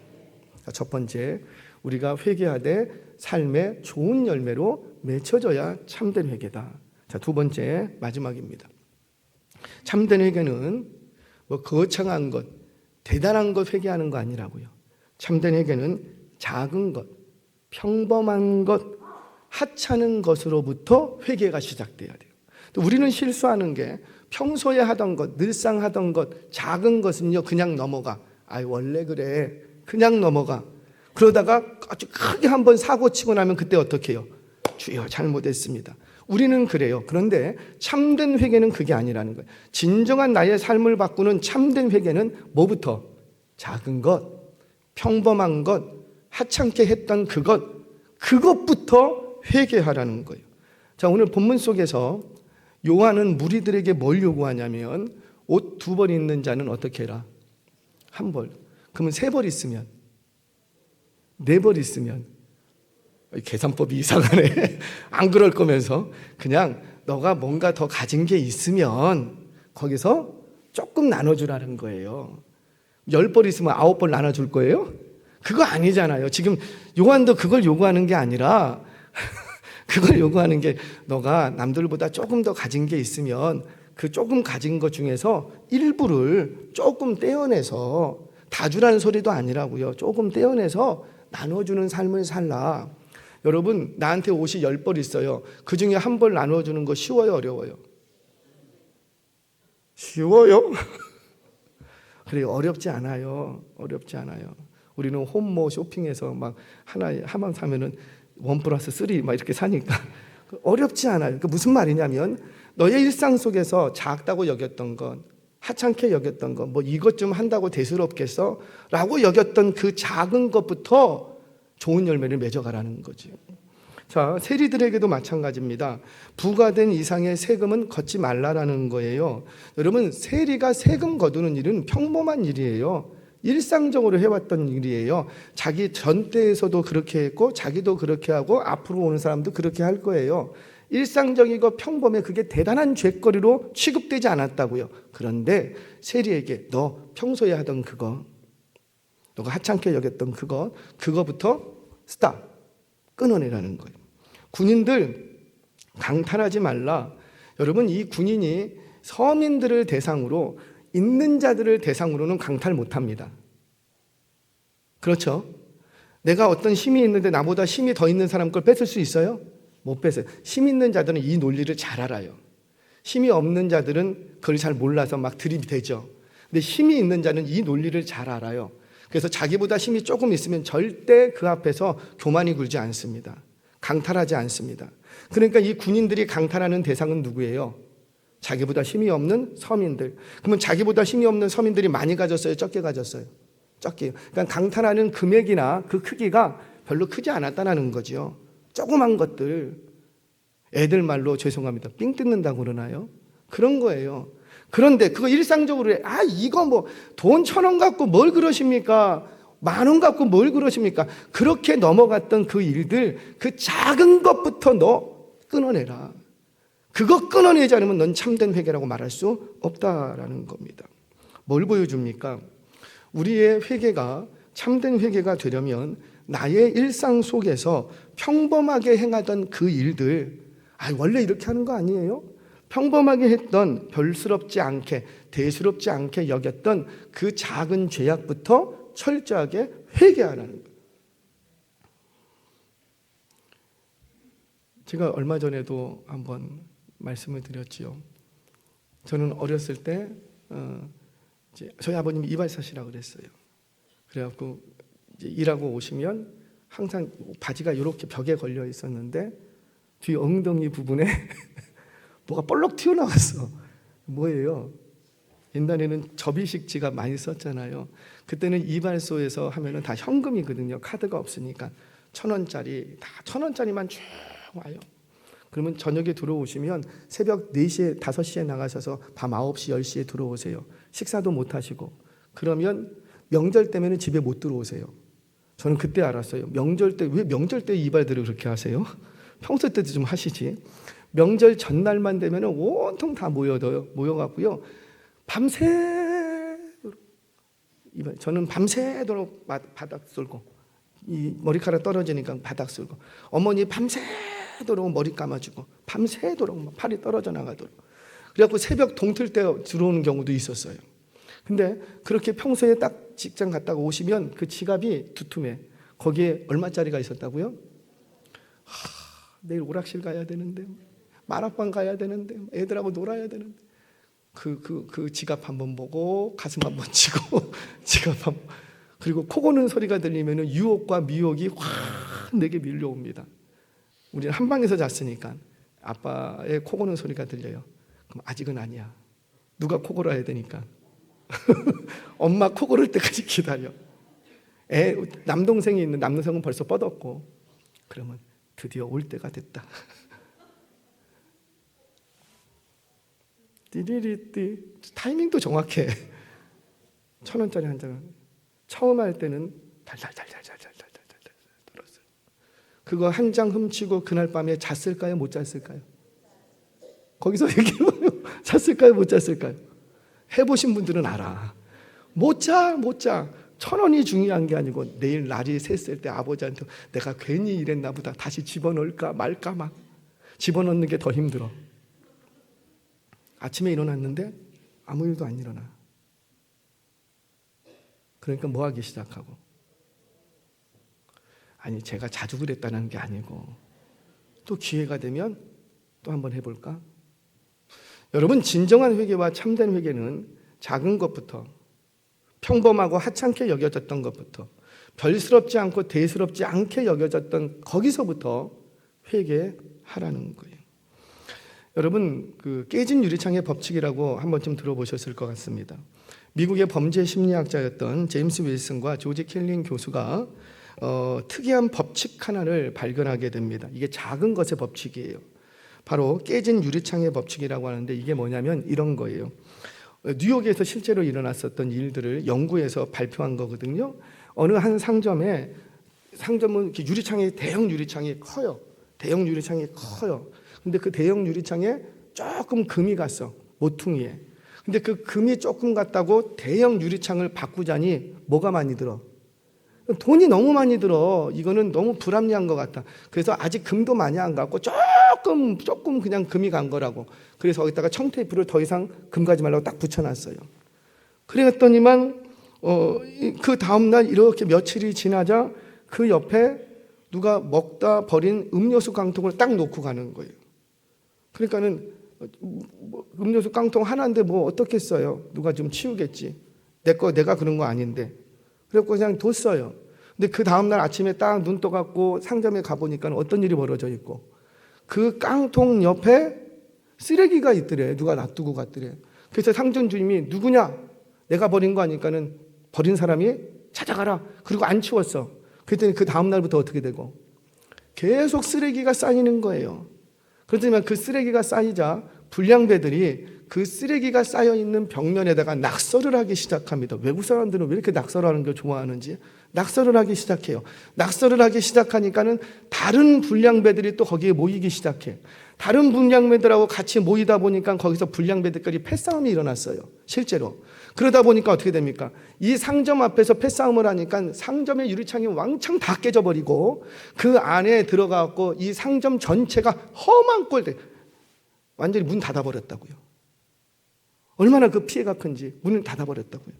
첫 번째, 우리가 회개하되 삶의 좋은 열매로 맺혀져야 참된 회개다. 자, 두 번째, 마지막입니다. 참된 회개는 뭐 거창한 것, 대단한 것 회개하는 거 아니라고요. 참된 회개는 작은 것, 평범한 것, 하찮은 것으로부터 회개가 시작돼야 돼요. 또 우리는 실수하는 게 평소에 하던 것, 늘상 하던 것, 작은 것은요 그냥 넘어가. 아이 원래 그래, 그냥 넘어가. 그러다가 아주 크게 한번 사고 치고 나면 그때 어떻게 해요? 주여 잘못했습니다. 우리는 그래요. 그런데 참된 회개는 그게 아니라는 거예요. 진정한 나의 삶을 바꾸는 참된 회개는 뭐부터? 작은 것, 평범한 것, 하찮게 했던 그것부터 회개하라는 거예요. 자, 오늘 본문 속에서 요한은 무리들에게 뭘 요구하냐면 옷 2벌 있는 자는 어떻게 해라? 1벌. 그러면 3벌 있으면, 4벌 있으면, 계산법이 이상하네. 안 그럴 거면서 그냥 너가 뭔가 더 가진 게 있으면 거기서 조금 나눠주라는 거예요. 10벌 있으면 9벌 나눠줄 거예요? 그거 아니잖아요. 지금 요한도 그걸 요구하는 게 아니라 그걸 요구하는 게 너가 남들보다 조금 더 가진 게 있으면 그 조금 가진 것 중에서 일부를 조금 떼어내서, 다 주라는 소리도 아니라고요. 조금 떼어내서 나눠주는 삶을 살라. 여러분, 나한테 옷이 10벌 있어요. 그 중에 1벌 나눠주는 거 쉬워요, 어려워요? 쉬워요? 그래요, 어렵지 않아요. 어렵지 않아요. 우리는 홈모 쇼핑에서 막 하나만 사면은 1+3 막 이렇게 사니까 어렵지 않아요. 그 무슨 말이냐면 너의 일상 속에서 작다고 여겼던 것, 하찮게 여겼던 것, 뭐 이것 좀 한다고 대수롭겠어? 라고 여겼던 그 작은 것부터 좋은 열매를 맺어가라는 거지. 자, 세리들에게도 마찬가지입니다. 부과된 이상의 세금은 걷지 말라라는 거예요. 여러분, 세리가 세금 거두는 일은 평범한 일이에요. 일상적으로 해왔던 일이에요. 자기 전 때에서도 그렇게 했고 자기도 그렇게 하고 앞으로 오는 사람도 그렇게 할 거예요. 일상적이고 평범해. 그게 대단한 죄거리로 취급되지 않았다고요. 그런데 세리에게 너 평소에 하던 그거, 너가 하찮게 여겼던 그거부터 스탑, 끊어내라는 거예요. 군인들 강탈하지 말라. 여러분, 이 군인이 서민들을 대상으로, 있는 자들을 대상으로는 강탈 못합니다. 그렇죠? 내가 어떤 힘이 있는데 나보다 힘이 더 있는 사람 걸 뺏을 수 있어요? 못 뺏어요. 힘 있는 자들은 이 논리를 잘 알아요. 힘이 없는 자들은 그걸 잘 몰라서 막 들이대죠. 근데 힘이 있는 자는 이 논리를 잘 알아요. 그래서 자기보다 힘이 조금 있으면 절대 그 앞에서 교만이 굴지 않습니다. 강탈하지 않습니다. 그러니까 이 군인들이 강탈하는 대상은 누구예요? 자기보다 힘이 없는 서민들. 그러면 자기보다 힘이 없는 서민들이 많이 가졌어요? 적게 가졌어요? 적게요. 그러니까 강탈하는 금액이나 그 크기가 별로 크지 않았다는 거죠. 조그만 것들, 애들 말로 죄송합니다, 삥 뜯는다고 그러나요? 그런 거예요. 그런데 그거 일상적으로 이거 뭐 돈 1,000원 갖고 뭘 그러십니까? 10,000원 갖고 뭘 그러십니까? 그렇게 넘어갔던 그 일들, 그 작은 것부터 너 끊어내라. 그거 끊어내지 않으면 넌 참된 회개라고 말할 수 없다라는 겁니다. 뭘 보여줍니까? 우리의 회개가 참된 회개가 되려면 나의 일상 속에서 평범하게 행하던 그 일들, 원래 이렇게 하는 거 아니에요? 평범하게 했던, 별스럽지 않게, 대수롭지 않게 여겼던 그 작은 죄악부터 철저하게 회개하라는 거예요. 제가 얼마 전에도 한번 말씀을 드렸지요. 저는 어렸을 때 저희 아버님이 이발사시라고 그랬어요. 그래갖고 이제 일하고 오시면 항상 바지가 이렇게 벽에 걸려 있었는데 뒤 엉덩이 부분에 뭐가 볼록 튀어나왔어. 뭐예요? 옛날에는 접이식지가 많이 썼잖아요. 그때는 이발소에서 하면은 다 현금이거든요. 카드가 없으니까 1,000원짜리, 다 1,000원짜리만 쭉 와요. 그러면 저녁에 들어오시면 새벽 4시에 5시에 나가셔서 밤 9시 10시에 들어오세요. 식사도 못 하시고. 그러면 명절 때면 집에 못 들어오세요. 저는 그때 알았어요. 명절 때, 왜 명절 때 이발들을 그렇게 하세요? 평소 때도 좀 하시지. 명절 전날만 되면 온통 다 모여갖고요. 밤새도록, 저는 밤새도록 바닥 쓸고, 이 머리카락 떨어지니까 바닥 쓸고, 어머니 밤새도록 머리 감아주고, 밤새도록 팔이 떨어져 나가도록. 그래갖고 새벽 동틀 때 들어오는 경우도 있었어요. 근데 그렇게 평소에 딱 직장 갔다가 오시면 그 지갑이 두툼해. 거기에 얼마짜리가 있었다고요? 내일 오락실 가야 되는데, 만화방 가야 되는데, 애들하고 놀아야 되는데, 그 지갑 한번 보고 가슴 한번 치고 지갑 한번, 그리고 코 고는 소리가 들리면 유혹과 미혹이 확 내게 밀려옵니다. 우리는 한 방에서 잤으니까 아빠의 코 고는 소리가 들려요. 그럼 아직은 아니야. 누가 코 골아야 되니까. 엄마 코 고를 때까지 기다려. 남동생이 있는 남동생은 벌써 뻗었고, 그러면 드디어 올 때가 됐다. 띠리리띠, 타이밍도 정확해. 1,000원짜리 한 장을 처음 할 때는 달달달달달달달달 떨었어요. 그거 한 장 훔치고 그날 밤에 잤을까요? 못 잤을까요? 거기서 얘기해봐요. 잤을까요? 못 잤을까요? 해보신 분들은 알아. 못 자. 1,000원이 중요한 게 아니고 내일 날이 샜을 때 아버지한테 내가 괜히 이랬나 보다 다시 집어넣을까 말까 막 집어넣는 게 더 힘들어. 아침에 일어났는데 아무 일도 안 일어나. 그러니까 뭐 하기 시작하고, 아니 제가 자주 그랬다는 게 아니고 또 기회가 되면 또 한번 해볼까? 여러분, 진정한 회개와 참된 회개는 작은 것부터, 평범하고 하찮게 여겨졌던 것부터, 별스럽지 않고 대수롭지 않게 여겨졌던 거기서부터 회개하라는 거예요. 여러분, 그 깨진 유리창의 법칙이라고 한 번쯤 들어보셨을 것 같습니다. 미국의 범죄 심리학자였던 제임스 윌슨과 조지 켈린 교수가 특이한 법칙 하나를 발견하게 됩니다. 이게 작은 것의 법칙이에요. 바로 깨진 유리창의 법칙이라고 하는데, 이게 뭐냐면 이런 거예요. 뉴욕에서 실제로 일어났었던 일들을 연구해서 발표한 거거든요. 어느 한 상점은 이렇게 유리창이, 대형 유리창이 커요. 대형 유리창이 커요. 근데 그 대형 유리창에 조금 금이 갔어, 모퉁이에. 근데 그 금이 조금 갔다고 대형 유리창을 바꾸자니 뭐가 많이 들어? 돈이 너무 많이 들어. 이거는 너무 불합리한 것 같다. 그래서 아직 금도 많이 안 갔고 조금 그냥 금이 간 거라고. 그래서 거기다가 청테이프를 더 이상 금 가지 말라고 딱 붙여놨어요. 그랬더니만 그 다음날 이렇게 며칠이 지나자 그 옆에 누가 먹다 버린 음료수 깡통을 딱 놓고 가는 거예요. 그러니까는 음료수 깡통 하나인데 뭐 어떻겠어요? 누가 좀 치우겠지. 내가 그런 거 아닌데. 그래서 그냥 뒀어요. 근데 그 다음날 아침에 딱 눈 떠갖고 상점에 가보니까 어떤 일이 벌어져 있고, 그 깡통 옆에 쓰레기가 있더래. 누가 놔두고 갔더래. 그래서 상점 주임이 누구냐? 내가 버린 거 아니까는 버린 사람이 찾아가라. 그리고 안 치웠어. 그랬더니 그 다음날부터 어떻게 되고? 계속 쓰레기가 쌓이는 거예요. 그렇지만 그 쓰레기가 쌓이자 불량배들이 그 쓰레기가 쌓여있는 벽면에다가 낙서를 하기 시작합니다. 외국 사람들은 왜 이렇게 낙서를 하는 걸 좋아하는지 낙서를 하기 시작해요. 낙서를 하기 시작하니까는 다른 불량배들이 또 거기에 모이기 시작해. 다른 불량배들하고 같이 모이다 보니까 거기서 불량배들끼리 패싸움이 일어났어요. 실제로. 그러다 보니까 어떻게 됩니까? 이 상점 앞에서 패싸움을 하니까 상점의 유리창이 왕창 다 깨져버리고 그 안에 들어가고 이 상점 전체가 험한 꼴대 완전히 문 닫아버렸다고요. 얼마나 그 피해가 큰지 문을 닫아버렸다고요.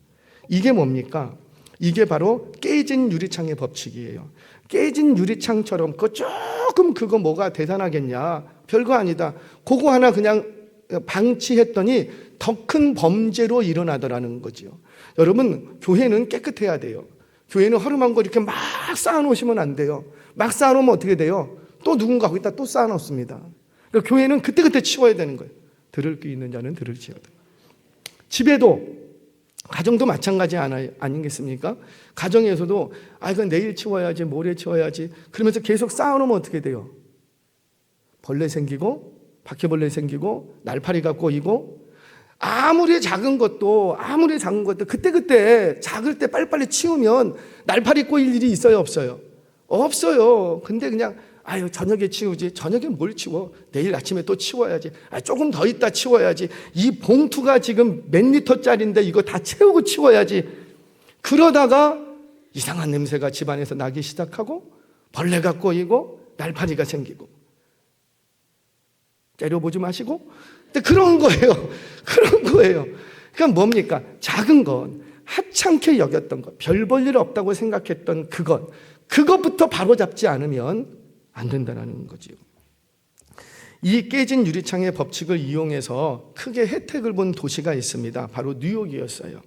이게 뭡니까? 이게 바로 깨진 유리창의 법칙이에요. 깨진 유리창처럼 그거 뭐가 대단하겠냐? 별거 아니다. 그거 하나 그냥 방치했더니 더 큰 범죄로 일어나더라는 거죠. 여러분, 교회는 깨끗해야 돼요. 교회는 허름한 거 이렇게 막 쌓아놓으시면 안 돼요. 막 쌓아놓으면 어떻게 돼요? 또 누군가 거기다 또 쌓아놓습니다. 그러니까 교회는 그때그때 치워야 되는 거예요. 들을 귀 있는 자는 들을지어다. 집에도, 가정도 마찬가지 아니겠습니까? 가정에서도 이건 내일 치워야지, 모레 치워야지 그러면서 계속 쌓아놓으면 어떻게 돼요? 벌레 생기고 바퀴벌레 생기고 날파리가 꼬이고, 아무리 작은 것도 그때 작을 때 빨리빨리 치우면 날파리 꼬일 일이 있어요, 없어요? 없어요. 근데 그냥 저녁에 치우지. 저녁에 뭘 치워? 내일 아침에 또 치워야지. 조금 더 있다 치워야지. 이 봉투가 지금 몇 리터짜리인데 이거 다 채우고 치워야지. 그러다가 이상한 냄새가 집안에서 나기 시작하고 벌레가 꼬이고 날파리가 생기고. 때려보지 마시고. 근데 그런 거예요. 그런 거예요. 그러니까 뭡니까? 작은 건, 하찮게 여겼던 것, 별 볼 일 없다고 생각했던 그것부터 바로잡지 않으면 안 된다는 거지요. 이 깨진 유리창의 법칙을 이용해서 크게 혜택을 본 도시가 있습니다. 바로 뉴욕이었어요.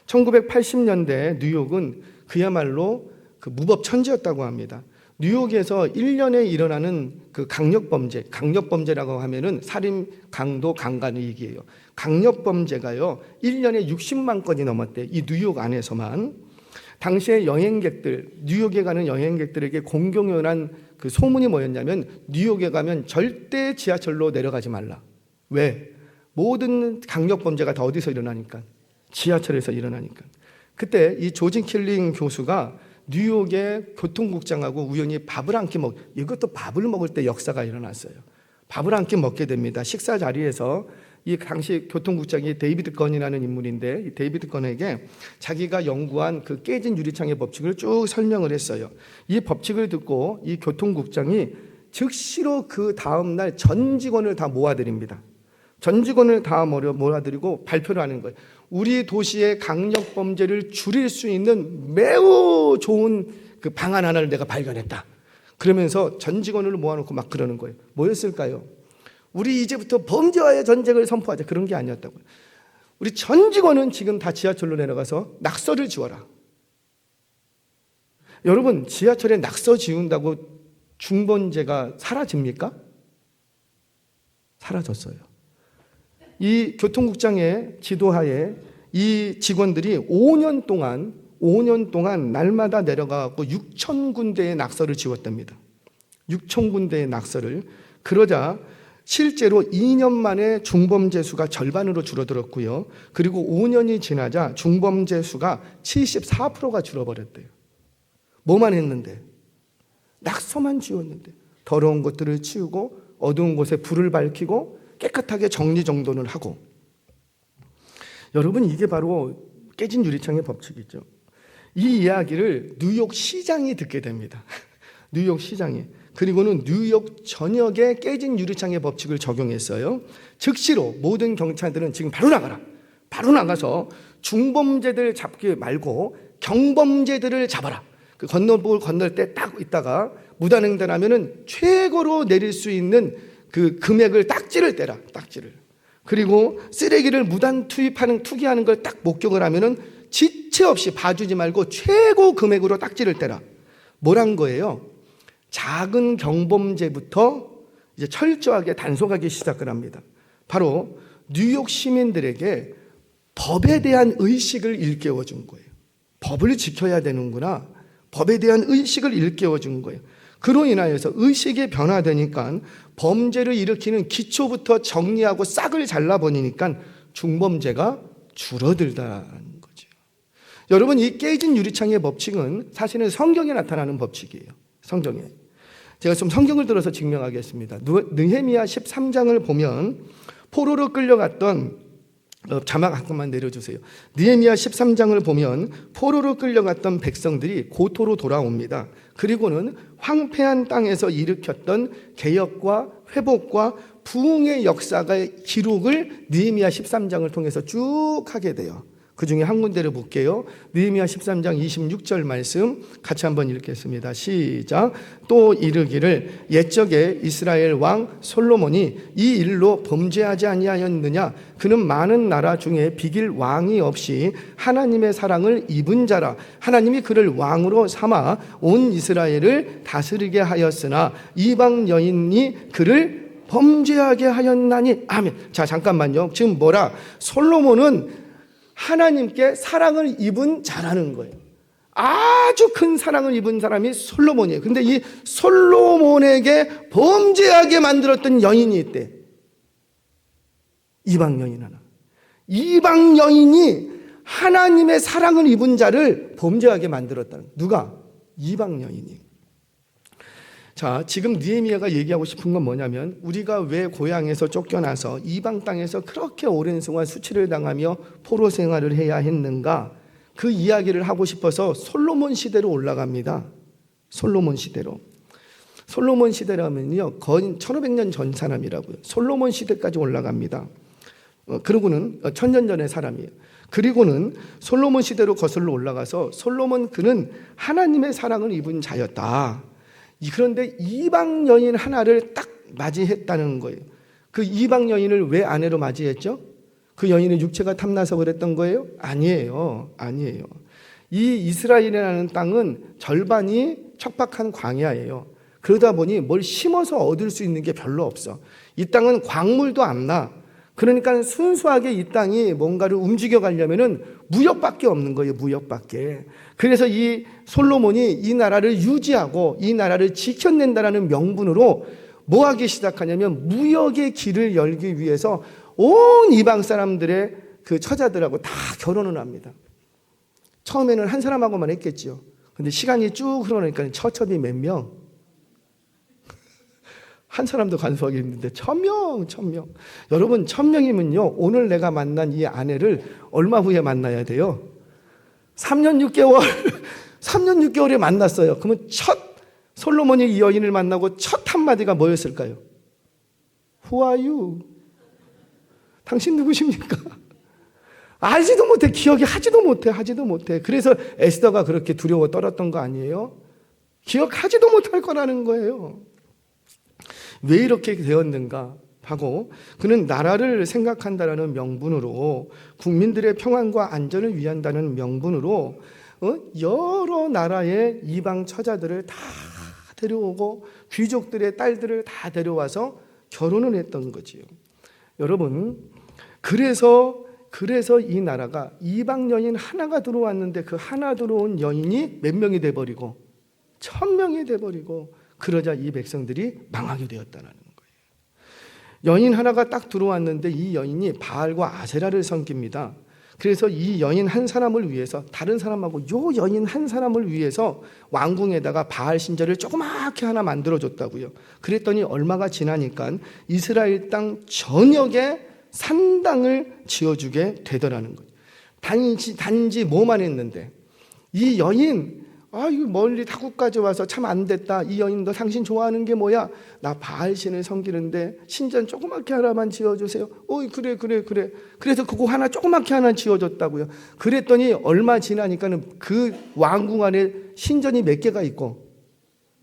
1980년대 뉴욕은 그야말로 그 무법 천지였다고 합니다. 뉴욕에서 1년에 일어나는 그 강력범죄라고 하면은 살인, 강도, 강간 얘기예요. 강력범죄가요 1년에 60만 건이 넘었대. 이 뉴욕 안에서만. 당시에 뉴욕에 가는 여행객들에게 공공연한 그 소문이 뭐였냐면, 뉴욕에 가면 절대 지하철로 내려가지 말라. 왜? 모든 강력범죄가 다 어디서 일어나니까? 지하철에서 일어나니까. 그때 이 조지 킬링 교수가 뉴욕의 교통국장하고 우연히 이것도 밥을 먹을 때 역사가 일어났어요. 밥을 한 끼 먹게 됩니다. 식사 자리에서 이 당시 교통국장이 데이비드 건이라는 인물인데, 이 데이비드 건에게 자기가 연구한 그 깨진 유리창의 법칙을 쭉 설명을 했어요. 이 법칙을 듣고 이 교통국장이 즉시로 그 다음날 전 직원을 다 모아드립니다. 전 직원을 다 모아드리고 발표를 하는 거예요. 우리 도시의 강력범죄를 줄일 수 있는 매우 좋은 그 방안 하나를 내가 발견했다. 그러면서 전 직원을 모아놓고 막 그러는 거예요. 뭐였을까요? 우리 이제부터 범죄와의 전쟁을 선포하자. 그런 게 아니었다고요. 우리 전 직원은 지금 다 지하철로 내려가서 낙서를 지워라. 여러분, 지하철에 낙서 지운다고 중범죄가 사라집니까? 사라졌어요. 이 교통국장의 지도하에 이 직원들이 5년 동안 날마다 내려가고 6,000군데의 낙서를 지웠답니다. 6,000군데의 낙서를. 그러자 실제로 2년 만에 중범죄 수가 절반으로 줄어들었고요. 그리고 5년이 지나자 중범죄 수가 74%가 줄어버렸대요. 뭐만 했는데? 낙서만 지웠는데. 더러운 것들을 치우고 어두운 곳에 불을 밝히고 깨끗하게 정리정돈을 하고. 여러분, 이게 바로 깨진 유리창의 법칙이죠. 이 이야기를 뉴욕 시장이 듣게 됩니다. 뉴욕 시장이. 그리고는 뉴욕 전역에 깨진 유리창의 법칙을 적용했어요. 즉시로 모든 경찰들은 지금 바로 나가라. 바로 나가서 중범죄들 잡기 말고 경범죄들을 잡아라. 그 건너볼 건널 때 딱 있다가 무단횡단하면은 최고로 내릴 수 있는 그 금액을 딱지를 떼라. 딱지를. 그리고 쓰레기를 무단 투기하는 걸 딱 목격을 하면은 지체 없이 봐주지 말고 최고 금액으로 딱지를 떼라. 뭐란 거예요? 작은 경범죄부터 이제 철저하게 단속하기 시작을 합니다. 바로 뉴욕 시민들에게 법에 대한 의식을 일깨워 준 거예요. 법을 지켜야 되는구나. 법에 대한 의식을 일깨워 준 거예요. 그로 인하여서 의식이 변화되니까 범죄를 일으키는 기초부터 정리하고 싹을 잘라버리니까 중범죄가 줄어들다는 거죠. 여러분, 이 깨진 유리창의 법칙은 사실은 성경에 나타나는 법칙이에요. 성경에. 제가 좀 성경을 들어서 증명하겠습니다. 느헤미야 13장을 보면 포로로 끌려갔던 자막 잠깐만 내려주세요. 느헤미야 13장을 보면 포로로 끌려갔던 백성들이 고토로 돌아옵니다. 그리고는 황폐한 땅에서 일으켰던 개혁과 회복과 부흥의 역사의 기록을 느헤미야 13장을 통해서 쭉 하게 돼요. 그 중에 한 군데를 볼게요. 느헤미야 13장 26절 말씀 같이 한번 읽겠습니다. 시작. 또 이르기를 옛적에 이스라엘 왕 솔로몬이 이 일로 범죄하지 아니하였느냐? 그는 많은 나라 중에 비길 왕이 없이 하나님의 사랑을 입은 자라. 하나님이 그를 왕으로 삼아 온 이스라엘을 다스리게 하였으나 이방 여인이 그를 범죄하게 하였나니. 아멘. 자, 잠깐만요. 지금 뭐라? 솔로몬은 하나님께 사랑을 입은 자라는 거예요. 아주 큰 사랑을 입은 사람이 솔로몬이에요. 근데 이 솔로몬에게 범죄하게 만들었던 여인이 있대. 이방 여인 하나. 이방 여인이 하나님의 사랑을 입은 자를 범죄하게 만들었다는. 누가? 이방 여인이. 자, 지금 느헤미야가 얘기하고 싶은 건 뭐냐면 우리가 왜 고향에서 쫓겨나서 이방 땅에서 그렇게 오랜 동안 수치를 당하며 포로 생활을 해야 했는가, 그 이야기를 하고 싶어서 솔로몬 시대로 올라갑니다. 솔로몬 시대로. 솔로몬 시대라면요 거의 1500년 전 사람이라고요. 솔로몬 시대까지 올라갑니다. 그리고는 1000년 전의 사람이에요. 그리고는 솔로몬 시대로 거슬러 올라가서 솔로몬 그는 하나님의 사랑을 입은 자였다. 그런데 이방 여인 하나를 딱 맞이했다는 거예요. 그 이방 여인을 왜 아내로 맞이했죠? 그 여인의 육체가 탐나서 그랬던 거예요? 아니에요. 아니에요. 이 이스라엘이라는 땅은 절반이 척박한 광야예요. 그러다 보니 뭘 심어서 얻을 수 있는 게 별로 없어. 이 땅은 광물도 안 나. 그러니까 순수하게 이 땅이 뭔가를 움직여 가려면은 무역밖에 없는 거예요. 무역밖에. 그래서 이 솔로몬이 이 나라를 유지하고 이 나라를 지켜낸다라는 명분으로 뭐 하기 시작하냐면 무역의 길을 열기 위해서 온 이방 사람들의 그 처자들하고 다 결혼을 합니다. 처음에는 한 사람하고만 했겠지요. 근데 시간이 쭉 흐르니까 처첩이 몇 명? 한 사람도 간수하기 힘든데 1000명. 여러분 1000명이면요 오늘 내가 만난 이 아내를 얼마 후에 만나야 돼요? 3년 6개월 3년 6개월에 만났어요. 그러면 첫 솔로몬이 이 여인을 만나고 첫 한마디가 뭐였을까요? Who are you? 당신 누구십니까? 알지도 못해. 기억이 하지도 못해. 그래서 에스더가 그렇게 두려워 떨었던 거 아니에요? 기억하지도 못할 거라는 거예요. 왜 이렇게 되었는가 하고 그는 나라를 생각한다라는 명분으로 국민들의 평안과 안전을 위한다는 명분으로 여러 나라의 이방 처자들을 다 데려오고 귀족들의 딸들을 다 데려와서 결혼을 했던 거지요. 여러분, 그래서 이 나라가 이방 여인 하나가 들어왔는데 그 하나 들어온 여인이 몇 명이 돼버리고 1000명이 돼버리고 그러자 이 백성들이 망하게 되었다는 거예요. 여인 하나가 딱 들어왔는데 이 여인이 바알과 아세라를 섬깁니다. 그래서 이 여인 한 사람을 위해서 다른 사람하고 요 여인 한 사람을 위해서 왕궁에다가 바알 신전을 조그맣게 하나 만들어줬다고요. 그랬더니 얼마가 지나니까 이스라엘 땅 전역에 산당을 지어주게 되더라는 거예요. 단지 뭐만 했는데 이 여인 이거 멀리 타국까지 와서 참 안 됐다. 이 여인 너 당신 좋아하는 게 뭐야? 나 바알신을 섬기는데 신전 조그맣게 하나만 지어주세요. 그래. 그래서 그거 하나 조그맣게 하나 지어줬다고요. 그랬더니 얼마 지나니까는 그 왕궁 안에 신전이 몇 개가 있고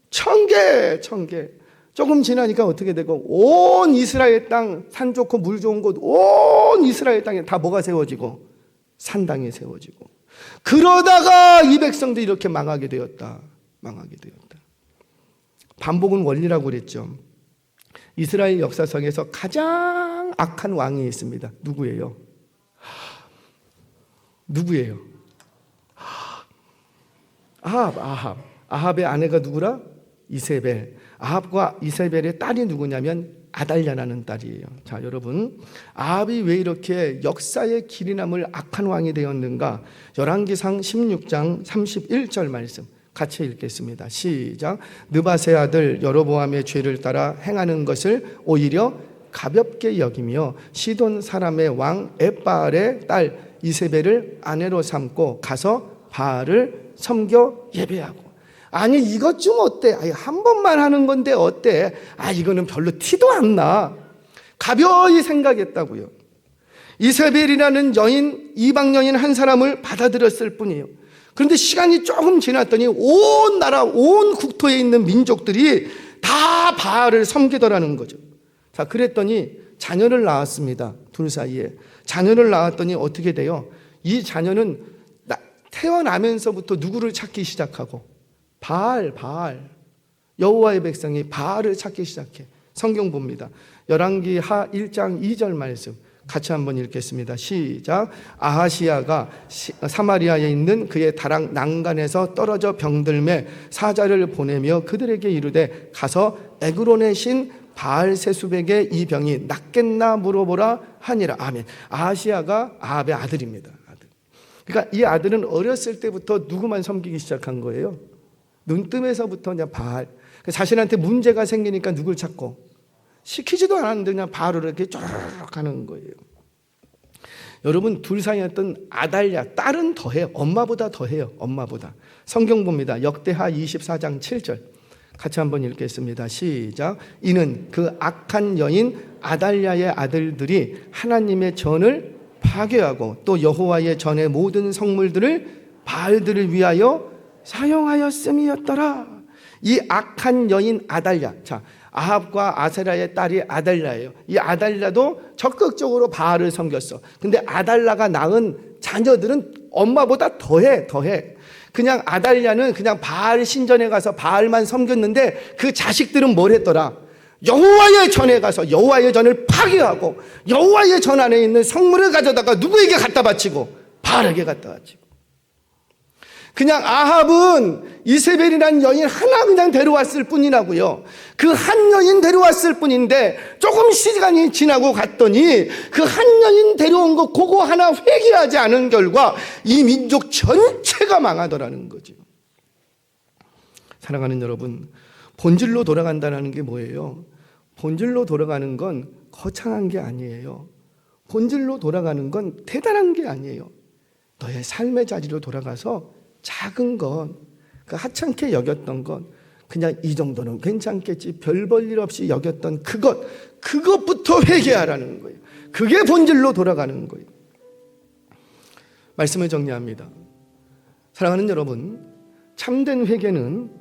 1000개. 조금 지나니까 어떻게 되고 온 이스라엘 땅, 산 좋고 물 좋은 곳 온 이스라엘 땅에 다 뭐가 세워지고 산당이 세워지고, 그러다가 이 백성들이 이렇게 망하게 되었다. 반복은 원리라고 그랬죠. 이스라엘 역사상에서 가장 악한 왕이 있습니다. 누구예요? 아합의 아내가 누구라? 이세벨. 아합과 이세벨의 딸이 누구냐면 아달랴라는 딸이에요. 자, 여러분, 아합이 왜 이렇게 역사의 길이 남을 악한 왕이 되었는가? 열왕기상 16장 31절 말씀 같이 읽겠습니다. 시작. 느밧의 아들 여로보암의 죄를 따라 행하는 것을 오히려 가볍게 여기며 시돈 사람의 왕 엣바알의 딸 이세벨을 아내로 삼고 가서 바알을 섬겨 예배하고. 아니, 이것 좀 어때? 한 번만 하는 건데 어때? 이거는 별로 티도 안 나. 가벼이 생각했다고요. 이세벨이라는 여인, 이방 여인 한 사람을 받아들였을 뿐이에요. 그런데 시간이 조금 지났더니 온 나라, 온 국토에 있는 민족들이 다 바알을 섬기더라는 거죠. 자, 그랬더니 자녀를 낳았습니다. 둘 사이에. 자녀를 낳았더니 어떻게 돼요? 이 자녀는 태어나면서부터 누구를 찾기 시작하고, 바알. 여호와의 백성이 바알을 찾기 시작해. 성경 봅니다. 열왕기하 1장 2절 말씀 같이 한번 읽겠습니다. 시작. 아하시야가 사마리아에 있는 그의 다락 난간에서 떨어져 병들매 사자를 보내며 그들에게 이르되 가서 에그론의 신 바알세숲에게 이 병이 낫겠나 물어보라 하니라. 아멘. 아하시야가 아합의 아들입니다. 그러니까 이 아들은 어렸을 때부터 누구만 섬기기 시작한 거예요? 눈뜸에서부터 그냥 바알. 자신한테 문제가 생기니까 누굴 찾고, 시키지도 않았는데 그냥 바알을 이렇게 쪼르륵 하는 거예요. 여러분, 둘 사이였던 아달랴, 딸은 더해요. 엄마보다 더해요. 엄마보다. 성경 봅니다. 역대하 24장 7절 같이 한번 읽겠습니다. 시작. 이는 그 악한 여인 아달랴의 아들들이 하나님의 전을 파괴하고 또 여호와의 전의 모든 성물들을 바알들을 위하여 사용하였음이었더라. 이 악한 여인 아달랴. 자, 아합과 아세라의 딸이 아달랴예요. 이 아달랴도 적극적으로 바알을 섬겼어. 근데 아달랴가 낳은 자녀들은 엄마보다 더해. 그냥 아달랴는 그냥 바알 신전에 가서 바알만 섬겼는데 그 자식들은 뭘 했더라? 여호와의 전에 가서 여호와의 전을 파괴하고 여호와의 전 안에 있는 성물을 가져다가 누구에게 갖다 바치고? 바알에게 갖다 바치고. 그냥 아합은 이세벨이라는 여인 하나 그냥 데려왔을 뿐이라고요. 그 한 여인 데려왔을 뿐인데 조금 시간이 지나고 갔더니 그 한 여인 데려온 거 그거 하나 회개하지 않은 결과 이 민족 전체가 망하더라는 거죠. 사랑하는 여러분, 본질로 돌아간다는 게 뭐예요? 본질로 돌아가는 건 거창한 게 아니에요. 본질로 돌아가는 건 대단한 게 아니에요. 너의 삶의 자리로 돌아가서 작은 건, 그 하찮게 여겼던 건 그냥 이 정도는 괜찮겠지, 별 볼 일 없이 여겼던 그것부터 회개하라는 거예요. 그게 본질로 돌아가는 거예요. 말씀을 정리합니다. 사랑하는 여러분, 참된 회개는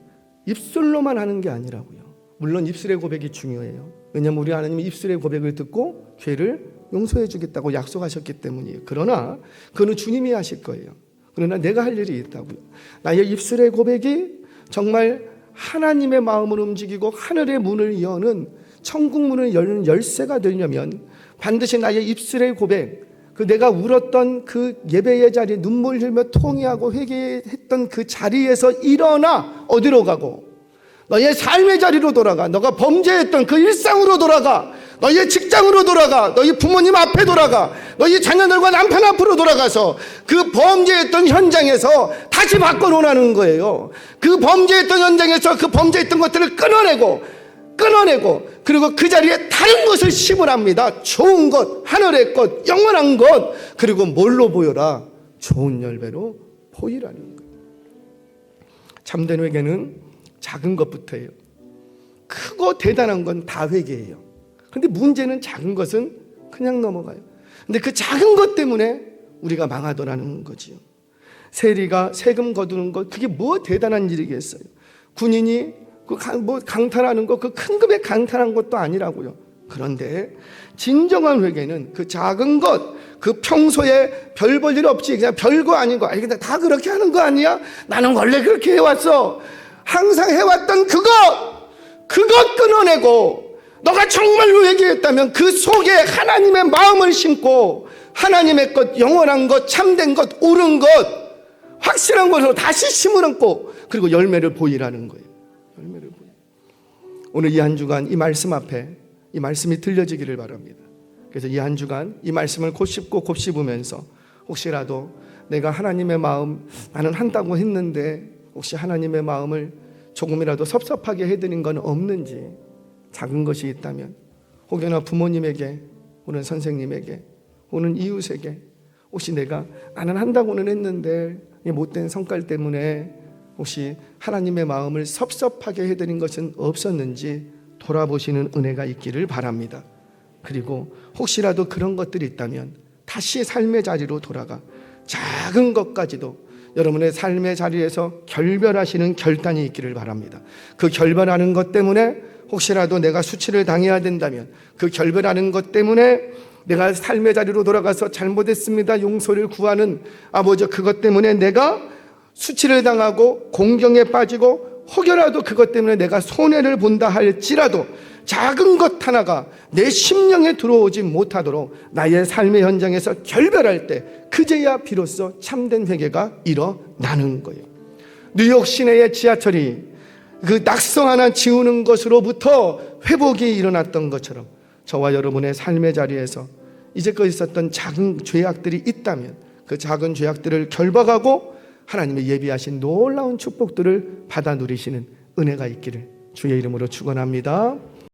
입술로만 하는 게 아니라고요. 물론 입술의 고백이 중요해요. 왜냐하면 우리 하나님이 입술의 고백을 듣고 죄를 용서해 주겠다고 약속하셨기 때문이에요. 그러나 그거는 주님이 하실 거예요. 그러나 내가 할 일이 있다고요. 나의 입술의 고백이 정말 하나님의 마음을 움직이고 하늘의 문을 여는, 천국 문을 여는 열쇠가 되려면 반드시 나의 입술의 고백, 그 내가 울었던 그 예배의 자리, 눈물 흘며 통회하고 회개했던 그 자리에서 일어나 어디로 가고? 너의 삶의 자리로 돌아가. 너가 범죄했던 그 일상으로 돌아가. 너의 직장으로 돌아가. 너희 부모님 앞에 돌아가. 너희 자녀들과 남편 앞으로 돌아가서 그 범죄했던 현장에서 다시 바꿔놓으라는 거예요. 그 범죄했던 현장에서 그 범죄했던 것들을 끊어내고 그리고 그 자리에 다른 것을 심으랍니다. 좋은 것, 하늘의 것, 영원한 것. 그리고 뭘로 보여라? 좋은 열매로 보이라는 거예요. 참된 회개는 작은 것부터예요. 크고 대단한 건 다 회개예요. 그런데 문제는 작은 것은 그냥 넘어가요. 근데 그 작은 것 때문에 우리가 망하더라는 거지요. 세리가 세금 거두는 것, 그게 뭐 대단한 일이겠어요. 군인이 강탈하는 것, 그 큰 금액 강탈한 것도 아니라고요. 그런데 진정한 회개는 그 작은 것, 그 평소에 별 볼 일 없지, 그냥 별거 아닌 거, 근데 다 그렇게 하는 거 아니야? 나는 원래 그렇게 해왔어. 항상 해왔던 그것 끊어내고, 너가 정말로 회개했다면 그 속에 하나님의 마음을 심고 하나님의 것, 영원한 것, 참된 것, 옳은 것, 확실한 것으로 다시 심으고, 그리고 열매를 보이라는 거예요. 열매를 보이. 오늘 이 한 주간 이 말씀 앞에 이 말씀이 들려지기를 바랍니다. 그래서 이 한 주간 이 말씀을 곱씹고 곱씹으면서 혹시라도 내가 하나님의 마음, 나는 한다고 했는데 혹시 하나님의 마음을 조금이라도 섭섭하게 해드린 건 없는지, 작은 것이 있다면 혹여나 부모님에게, 혹은 선생님에게, 혹은 이웃에게 혹시 내가 나는 한다고는 했는데 이 못된 성깔 때문에 혹시 하나님의 마음을 섭섭하게 해드린 것은 없었는지 돌아보시는 은혜가 있기를 바랍니다. 그리고 혹시라도 그런 것들이 있다면 다시 삶의 자리로 돌아가 작은 것까지도 여러분의 삶의 자리에서 결별하시는 결단이 있기를 바랍니다. 그 결별하는 것 때문에 혹시라도 내가 수치를 당해야 된다면, 그 결별하는 것 때문에 내가 삶의 자리로 돌아가서 잘못했습니다 용서를 구하는 아버지, 그것 때문에 내가 수치를 당하고 공경에 빠지고 혹여라도 그것 때문에 내가 손해를 본다 할지라도 작은 것 하나가 내 심령에 들어오지 못하도록 나의 삶의 현장에서 결별할 때 그제야 비로소 참된 회개가 일어나는 거예요. 뉴욕 시내의 지하철이 그 낙성 하나 지우는 것으로부터 회복이 일어났던 것처럼 저와 여러분의 삶의 자리에서 이제껏 있었던 작은 죄악들이 있다면 그 작은 죄악들을 결박하고 하나님의 예비하신 놀라운 축복들을 받아 누리시는 은혜가 있기를 주의 이름으로 축원합니다.